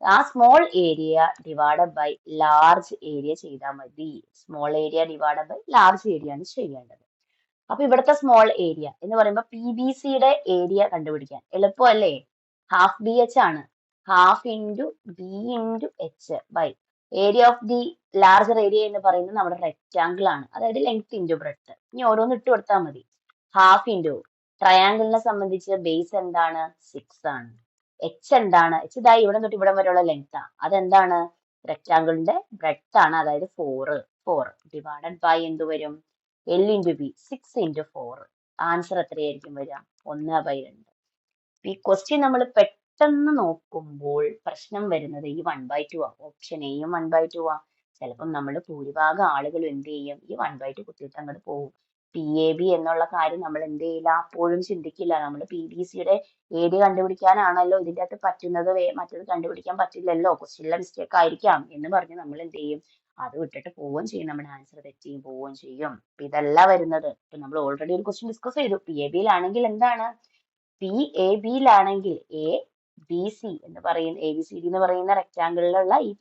ആ small area divided by large area ചെയ്താൽ മതി. Small area divided by large area ആണ് ചെയ്യേണ്ടത്. അപ്പൊ ഇവിടുത്തെ സ്മോൾ ഏരിയ എന്ന് പറയുമ്പോൾ PBCയുടെ ഏരിയ കണ്ടുപിടിക്കാൻ എളുപ്പമല്ലേ? ഹാഫ് BH ആണ്. Half into B into H by area of the larger area എന്ന് പറയുന്നത് നമ്മുടെ റെക്റ്റാങ്കിൾ ആണ്, അതായത് ലെങ്ത് ഇൻറ്റു ബ്രെഡ്ത്ത്. ഇനി ഓരോന്ന് ഇട്ട് കൊടുത്താൽ മതി. ഹാഫ് ഇൻറ്റു ട്രയാങ്കിളിനെ സംബന്ധിച്ച് ബേസ് എന്താണ്? 6 ആണ്. H എന്താണ്? H ഇതായി ഇവിടെ തൊട്ട് ഇവിടെ വരെയുള്ള ലെങ്ത് ആണ്. അതെന്താണ്? റെക്റ്റാങ്കിളിന്റെ ബ്രെഡ്ത്ത് ആണ്, അതായത് 4 ഡിവൈഡഡ് ബൈ എന്ത് വരും? L into B 6 into 4. Answer എത്രയായിരിക്കും വരിക? 1/2. ഈ ക്വസ്റ്റ്യൻ നമ്മൾ പെട്ടെന്ന് നോക്കുമ്പോൾ പ്രശ്നം വരുന്നത് ഈ 1/2 ആ. ഓപ്ഷൻ എയും 1/2 ആ. ചിലപ്പം നമ്മൾ ഭൂരിഭാഗം ആളുകളും എന്ത് ചെയ്യും? ഈ 1/2 കുത്തിയിട്ട് അങ്ങോട്ട് പോകും. PAB എന്നുള്ള കാര്യം നമ്മൾ എന്ത് ചെയ്യില്ല, അപ്പോഴും ചിന്തിക്കില്ല. നമ്മൾ PBCയുടെ ഏരിയ കണ്ടുപിടിക്കാനാണല്ലോ ഇതിൻ്റെ അകത്ത് പറ്റുന്നത്, മറ്റത് കണ്ടുപിടിക്കാൻ പറ്റില്ലല്ലോ, ക്വസ്റ്റ്യനിലെ മിസ്റ്റേക്ക് ആയിരിക്കാം എന്ന് പറഞ്ഞ് നമ്മൾ എന്ത് ചെയ്യും? അത് വിട്ടിട്ട് പോവുകയും ചെയ്യും, നമ്മുടെ ആൻസർ തെറ്റിയും പോവുകയും ചെയ്യും. അപ്പൊ ഇതല്ല വരുന്നത്. ഇപ്പൊ നമ്മൾ ഓൾറെഡി ഒരു ക്വസ്റ്റ്യൻ ഡിസ്കസ് ചെയ്തു. PABയിലാണെങ്കിൽ എന്താണ്? PABയിലാണെങ്കിൽ ABC എന്ന് പറയുന്ന ABCD എന്ന് പറയുന്ന റെക്റ്റാങ്കിളിലുള്ള ഈ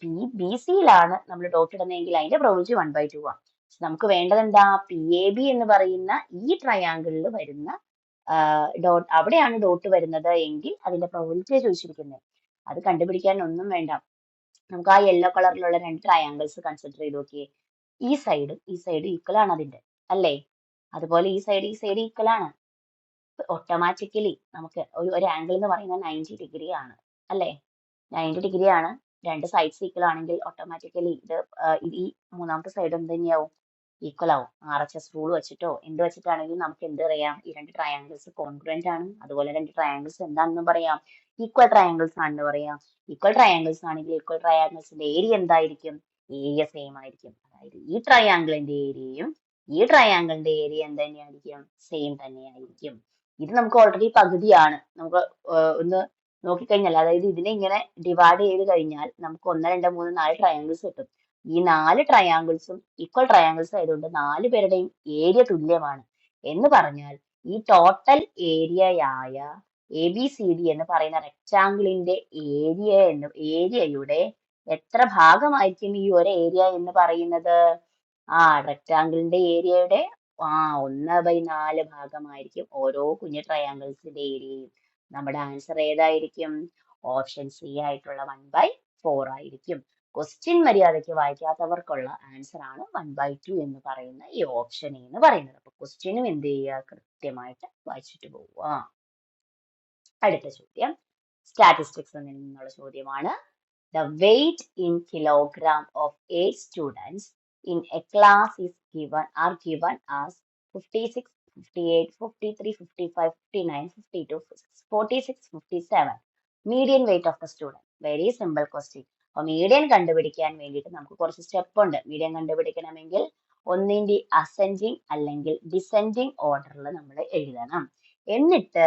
PBCയിലാണ് നമ്മൾ ഡോട്ട് ഇടുന്നതെങ്കിൽ അതിന്റെ പ്രോബബിലിറ്റി 1/2 ആണ്. നമുക്ക് വേണ്ടത് എന്താ? PAB എന്ന് പറയുന്ന ഈ ട്രയാങ്കിളിൽ വരുന്ന ഡോട്ട്, അവിടെയാണ് ഡോട്ട് വരുന്നത് എങ്കിൽ അതിന്റെ പ്രോബബിലിറ്റി ചോദിച്ചിരിക്കുന്നത്. അത് കണ്ടുപിടിക്കാൻ ഒന്നും വേണ്ട. നമുക്ക് ആ യെല്ലോ കളറിലുള്ള 2 ട്രയാങ്കിൾസ് കൺസിഡർ ചെയ്ത് നോക്കിയേ. ഈ സൈഡ് ഈക്വൽ ആണ് അതിന്റെ, അല്ലേ? അതുപോലെ ഈ സൈഡ് ഈക്വൽ ആണ്. ഓട്ടോമാറ്റിക്കലി നമുക്ക് ഒരു ആംഗിൾ എന്ന് പറയുന്നത് 90 ഡിഗ്രി ആണ് അല്ലേ? 90 ഡിഗ്രി ആണ്. രണ്ട് സൈഡ്സ് ഈക്വൽ ആണെങ്കിൽ ഓട്ടോമാറ്റിക്കലി ഈ മൂന്നാമത്തെ സൈഡ് എന്ത് തന്നെയാവും? ഈക്വൽ ആവും. RHS റൂൾ വെച്ചിട്ടോ എന്ത് വെച്ചിട്ടാണെങ്കിലും നമുക്ക് എന്ത് പറയാം? ഈ രണ്ട് ട്രയാങ്കിൾസ് കോൺഗ്രുവന്റ് ആണ്. അതുപോലെ രണ്ട് ട്രയാങ്കിൾസ് എന്താണെന്ന് പറയാം? ഈക്വൽ ട്രയാങ്കിൾസ് ആണെന്ന് പറയാം. ഈക്വൽ ട്രയാങ്കിൾസ് ആണെങ്കിൽ ഈക്വൽ ട്രയാങ്കിൾസിന്റെ ഏരിയ എന്തായിരിക്കും? ഏരിയ സെയിം ആയിരിക്കും. അതായത് ഈ ട്രയാങ്കിളിന്റെ ഏരിയയും ഈ ട്രയാങ്കിളിന്റെ ഏരിയ എന്ത് തന്നെയായിരിക്കും? സെയിം തന്നെയായിരിക്കും. ഇത് നമുക്ക് ഓൾറെഡി പകുതിയാണ്. നമുക്ക് ഒന്ന് നോക്കിക്കഴിഞ്ഞാൽ, അതായത് ഇതിനെ ഇങ്ങനെ ഡിവൈഡ് ചെയ്ത് കഴിഞ്ഞാൽ നമുക്ക് 1, 2, 3, 4 ട്രയാങ്കിൾസ് കിട്ടും. ഈ 4 ട്രയാങ്കിൾസും ഈക്വൽ ട്രയാങ്കിൾസ് ആയതുകൊണ്ട് 4 പേരുടെയും ഏരിയ തുല്യമാണ്. എന്ന് പറഞ്ഞാൽ ഈ ടോട്ടൽ ഏരിയയായ ABCD എന്ന് പറയുന്ന റെക്റ്റാങ്കിളിന്റെ ഏരിയയുടെ എത്ര ഭാഗമായിരിക്കും ഈ ഒരു ഏരിയ എന്ന് പറയുന്നത്? റെക്റ്റാങ്കിളിന്റെ ഏരിയയുടെ 1/4 ഭാഗമായിരിക്കും ഓരോ കുഞ്ഞു ട്രയാങ്കിൾസിന്റെ ഏരിയയും. നമ്മുടെ ആൻസർ ഏതായിരിക്കും? ഓപ്ഷൻ സി ആയിട്ടുള്ള 1/4 ആയിരിക്കും. ക്വസ്റ്റ്യൻ മര്യാദയ്ക്ക് വായിക്കാത്തവർക്കുള്ള ആൻസർ ആണ് 1/2 എന്ന് പറയുന്ന ഈ ഓപ്ഷൻ എന്ന് പറയുന്നത്. അപ്പൊ ക്വസ്റ്റ്യനും എന്ത് ചെയ്യുക? കൃത്യമായിട്ട് വായിച്ചിട്ട് പോവുക. അടുത്ത ചോദ്യം സ്റ്റാറ്റിസ്റ്റിക്സ് നിന്നുള്ള ചോദ്യമാണ്. The weight in kilogram of 8 students in a class are given as 56, 58, 53, 55, 59, 52, 46, 57. Median weight of the student. Very simple question. അപ്പോൾ മീഡിയൻ കണ്ടുപിടിക്കാൻ വേണ്ടിയിട്ട് നമുക്ക് കുറച്ച് സ്റ്റെപ്പ് ഉണ്ട്. മീഡിയൻ കണ്ടുപിടിക്കണമെങ്കിൽ ഒന്നിന്റെ അസെൻഡിങ് അല്ലെങ്കിൽ ഡിസെൻഡിങ് ഓർഡറിൽ നമ്മൾ എഴുതണം. എന്നിട്ട്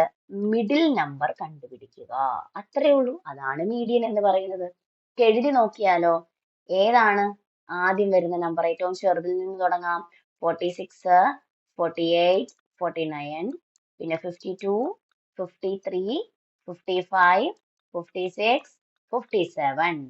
മിഡിൽ നമ്പർ കണ്ടുപിടിക്കുക. അത്രേ ഉള്ളൂ. അതാണ് മീഡിയൻ എന്ന് പറയുന്നത്. എഴുതി നോക്കിയാലോ? ഏതാണ് ആദ്യം വരുന്ന നമ്പർ? ഏറ്റവും ചെറുതിൽ നിന്ന് തുടങ്ങാം. 46, 48, 49, പിന്നെ 52, 53, 55, 56, 57.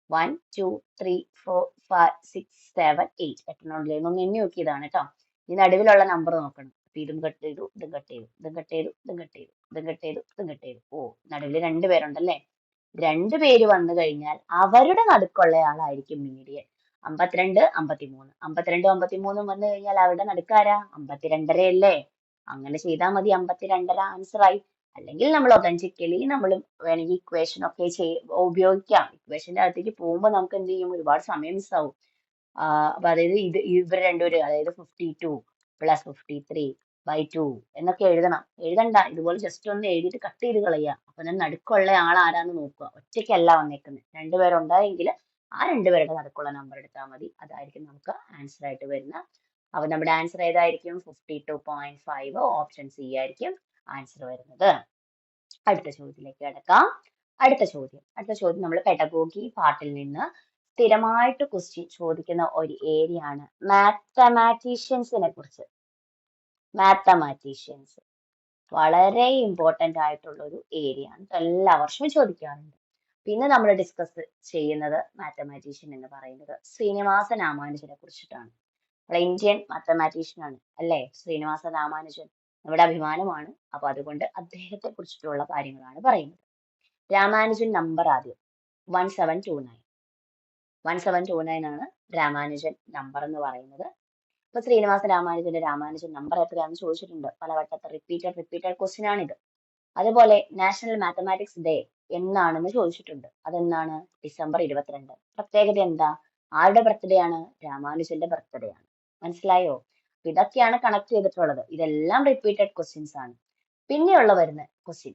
1, 2, 3, 4, 5, 6, 7, 8. എട്ടെണ്ണുള്ളിൽ എണ്ണി നോക്കിയതാണ് കേട്ടോ. ഈ നടുവിലുള്ള നമ്പർ നോക്കണം. അപ്പൊ ഇതും കട്ട് ചെയ്തു, ഇതും കട്ട് ചെയ്തു, ഇതും കട്ട് ചെയ്തു, ഇതും കട്ട് ചെയ്തു, ഇതും കട്ട് ചെയ്തു, ഇതും കട്ട് ചെയ്തു. നടുവിൽ 2 പേരുണ്ടല്ലേ? 2 പേര് വന്നു കഴിഞ്ഞാൽ അവരുടെ നടുക്കുള്ള ആളായിരിക്കും മീഡിയൻ. 52, 53. 52, 53 വന്നു കഴിഞ്ഞാൽ അവരുടെ നടുക്കാരാ? 52 അല്ലേ? അങ്ങനെ ചെയ്താൽ മതി. 52 ആൻസർ ആയി. അല്ലെങ്കിൽ നമ്മൾ ഒതന്റിക്കലി നമ്മൾ വേണമെങ്കിൽ ഇക്വേഷൻ ഒക്കെ ഉപയോഗിക്കാം. ഇക്വേഷന്റെ അകത്തേക്ക് പോകുമ്പോൾ നമുക്ക് എന്ത് ചെയ്യും? ഒരുപാട് സമയം മിസ്സാവും. അപ്പൊ അതായത് ഇവർ രണ്ടുപേരും, അതായത് 52 + 53/2 എന്നൊക്കെ എഴുതണ്ട. ഇതുപോലെ ജസ്റ്റ് ഒന്ന് എഴുതിയിട്ട് കട്ട് ചെയ്ത് കളയുക. അപ്പൊ ഞാൻ നടുക്കുള്ള ആൾ ആരാന്ന് നോക്കുക. ഒറ്റയ്ക്കല്ല വന്നേക്കുന്നത്. 2 പേരുണ്ടായെങ്കിൽ ആ 2 പേരുടെ നടുക്കുള്ള നമ്പർ എടുത്താൽ മതി. അതായിരിക്കും നമുക്ക് ആൻസർ ആയിട്ട് വരുന്ന. അപ്പൊ നമ്മുടെ ആൻസർ ഏതായിരിക്കും? 52.5. ഓപ്ഷൻ സി ആയിരിക്കും ആൻസർ വരുന്നത്. അടുത്ത ചോദ്യത്തിലേക്ക് കിടക്കാം. അടുത്ത ചോദ്യം നമ്മൾ പെഡഗോഗി പാർട്ടിൽ നിന്ന് സ്ഥിരമായിട്ട് ക്വസ്റ്റ്യൻ ചോദിക്കുന്ന ഒരു ഏരിയ ആണ് മാത്തമാറ്റീഷ്യൻസിനെ കുറിച്ച്. മാത്തമാറ്റീഷ്യൻസ് വളരെ ഇമ്പോർട്ടന്റ് ആയിട്ടുള്ള ഒരു ഏരിയ ആണ്. എല്ലാ വർഷവും ചോദിക്കാറുണ്ട്. പിന്നെ നമ്മൾ ഡിസ്കസ് ചെയ്യുന്നത് മാത്തമാറ്റീഷ്യൻ എന്ന് പറയുന്നത് ശ്രീനിവാസ രാമാനുജനെ കുറിച്ചിട്ടാണ്. ഇന്ത്യൻ മാത്തമാറ്റീഷ്യൻ ആണ് അല്ലേ ശ്രീനിവാസ രാമാനുജൻ. നമ്മുടെ അഭിമാനമാണ്. അപ്പൊ അതുകൊണ്ട് അദ്ദേഹത്തെ കുറിച്ചിട്ടുള്ള കാര്യങ്ങളാണ് പറയുന്നത്. രാമാനുജൻ നമ്പർ ആദ്യം 1729. 1729 ആണ് രാമാനുജൻ നമ്പർ എന്ന് പറയുന്നത്. ഇപ്പൊ ശ്രീനിവാസ രാമാനുജൻ നമ്പർ എത്രയാണെന്ന് ചോദിച്ചിട്ടുണ്ട്. പലവട്ടത്തെ റിപ്പീറ്റഡ് ക്വസ്റ്റ്യൻ ആണിത്. അതുപോലെ നാഷണൽ മാത്തമാറ്റിക്സ് ഡേ എന്നാണെന്ന് ചോദിച്ചിട്ടുണ്ട്. അതെന്നാണ്? ഡിസംബർ 22. പ്രത്യേകത എന്താ? ആരുടെ ബർത്ത്ഡേ ആണ്? രാമാനുജന്റെ ബർത്ത്ഡേ ആണ്. മനസ്സിലായോ? ഇതൊക്കെയാണ് കണക്ട് ചെയ്തിട്ടുള്ളത്. ഇതെല്ലാം റിപ്പീറ്റഡ് ക്വസ്റ്റ്യൻസ് ആണ്. പിന്നെയുള്ള വരുന്ന ക്വസ്റ്റ്യൻ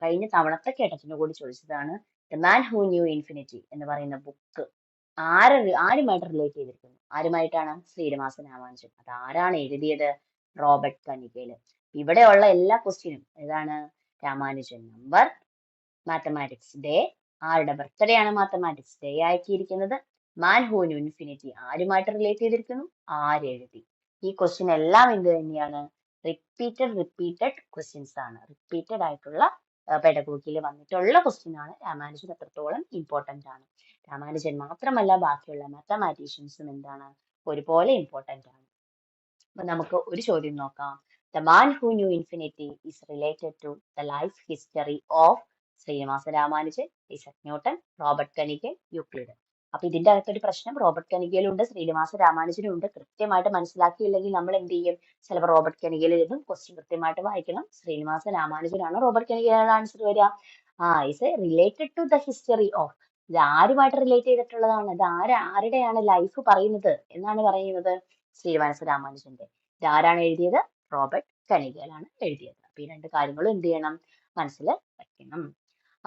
കഴിഞ്ഞ തവണത്തെ കേട്ടറ്റിന് കൂടി ചോദിച്ചതാണ്. The man who knew infinity എന്ന് പറയുന്ന ബുക്ക് ആരുമായിട്ട് റിലേറ്റ് ചെയ്തിരിക്കുന്നു? ആരുമായിട്ടാണ്? ശ്രീനിവാസ രാമാനുജൻ. അത് ആരാണ് എഴുതിയത്? Robert Kanigel. ഇവിടെയുള്ള എല്ലാ ക്വസ്റ്റ്യനും ഏതാണ്? രാമാനുജൻ നമ്പർ, മാത്തമാറ്റിക്സ് ഡേ, ആരുടെ ബർത്ത്ഡേ ആണ് മാത്തമാറ്റിക്സ് ഡേ ആക്കിയിരിക്കുന്നത്, മാൻ ഹൂ ന്യൂ ഇൻഫിനിറ്റി ആരുമായിട്ട് റിലേറ്റ് ചെയ്തിരിക്കുന്നു, ആരെഴുതി. ഈ ക്വസ്റ്റ്യൻ എല്ലാം എന്ത് തന്നെയാണ്? റിപ്പീറ്റഡ് ക്വസ്റ്റ്യൻസ് ആണ്. റിപ്പീറ്റഡ് ആയിട്ടുള്ള പെഡഗോഗിയിൽ വന്നിട്ടുള്ള ക്വസ്റ്റ്യൻ ആണ്. രാമാനുജൻ എത്രത്തോളം ഇമ്പോർട്ടന്റ് ആണ്. രാമാനുജൻ മാത്രമല്ല ബാക്കിയുള്ള മാത്തമാറ്റീഷ്യൻസും എന്താണ്? ഒരുപോലെ ഇമ്പോർട്ടന്റ് ആണ്. അപ്പൊ നമുക്ക് ഒരു ചോദ്യം നോക്കാം. The man who knew infinity is related to the life history of Srinivasa Ramanujan, Isaac Newton, Robert Kanigel, Euclid. അപ്പൊ ഇതിന്റെ അകത്തൊരു പ്രശ്നം റോബർട്ട് കനികയിലും ഉണ്ട്, ശ്രീനിവാസ രാമാനുജനും ഉണ്ട്. കൃത്യമായിട്ട് മനസ്സിലാക്കിയില്ലെങ്കിൽ നമ്മൾ എന്ത് ചെയ്യും? ചിലപ്പോൾ റോബർട്ട് കനികയിൽ എഴുതും, ക്വസ്റ്റ്യൻ കൃത്യമായിട്ട് വായിക്കണം. ശ്രീനിവാസ രാമാനുജനാണ്, റോബർട്ട് കനികയിലാണ് ആൻസർ വരിക. Is related to the history of, ഇത് ആരുമായിട്ട് റിലേറ്റ് ചെയ്തിട്ടുള്ളതാണ്, ഇത് ആരുടെയാണ് ലൈഫ് പറയുന്നത് എന്നാണ് പറയുന്നത്? ശ്രീനിവാസ രാമാനുജന്റെ. ഇത് ആരാണ് എഴുതിയത്? റോബർട്ട് കനികയിലാണ് എഴുതിയത്. അപ്പൊ ഈ രണ്ട് കാര്യങ്ങളും എന്ത് ചെയ്യണം? മനസ്സിൽ വെക്കണം.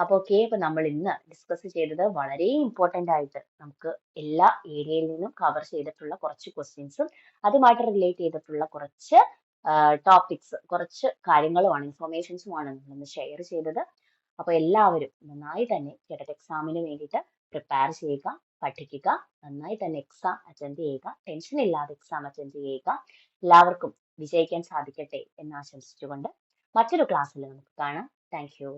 അപ്പൊ അപ്പൊ നമ്മൾ ഇന്ന് ഡിസ്കസ് ചെയ്തത് വളരെ ഇമ്പോർട്ടന്റ് ആയിട്ട് നമുക്ക് എല്ലാ ഏരിയയിൽ നിന്നും കവർ ചെയ്തിട്ടുള്ള കുറച്ച് ക്വസ്റ്റ്യൻസും അതുമായിട്ട് റിലേറ്റ് ചെയ്തിട്ടുള്ള കുറച്ച് ടോപ്പിക്സ്, കുറച്ച് കാര്യങ്ങളുമാണ്, ഇൻഫോർമേഷൻസുമാണ് നമ്മൾ ഷെയർ ചെയ്തത്. അപ്പൊ എല്ലാവരും നന്നായി തന്നെ കേട്ടറ്റ് എക്സാമിന് വേണ്ടിയിട്ട് പ്രിപ്പയർ ചെയ്യുക, പഠിക്കുക, നന്നായി തന്നെ എക്സാം അറ്റൻഡ് ചെയ്യുക, ടെൻഷൻ ഇല്ലാതെ എക്സാം അറ്റൻഡ് ചെയ്യുക. എല്ലാവർക്കും വിജയിക്കാൻ സാധിക്കട്ടെ എന്ന് ആശംസിച്ചുകൊണ്ട് മറ്റൊരു ക്ലാസ്സിൽ നമുക്ക് കാണാം. Thank you.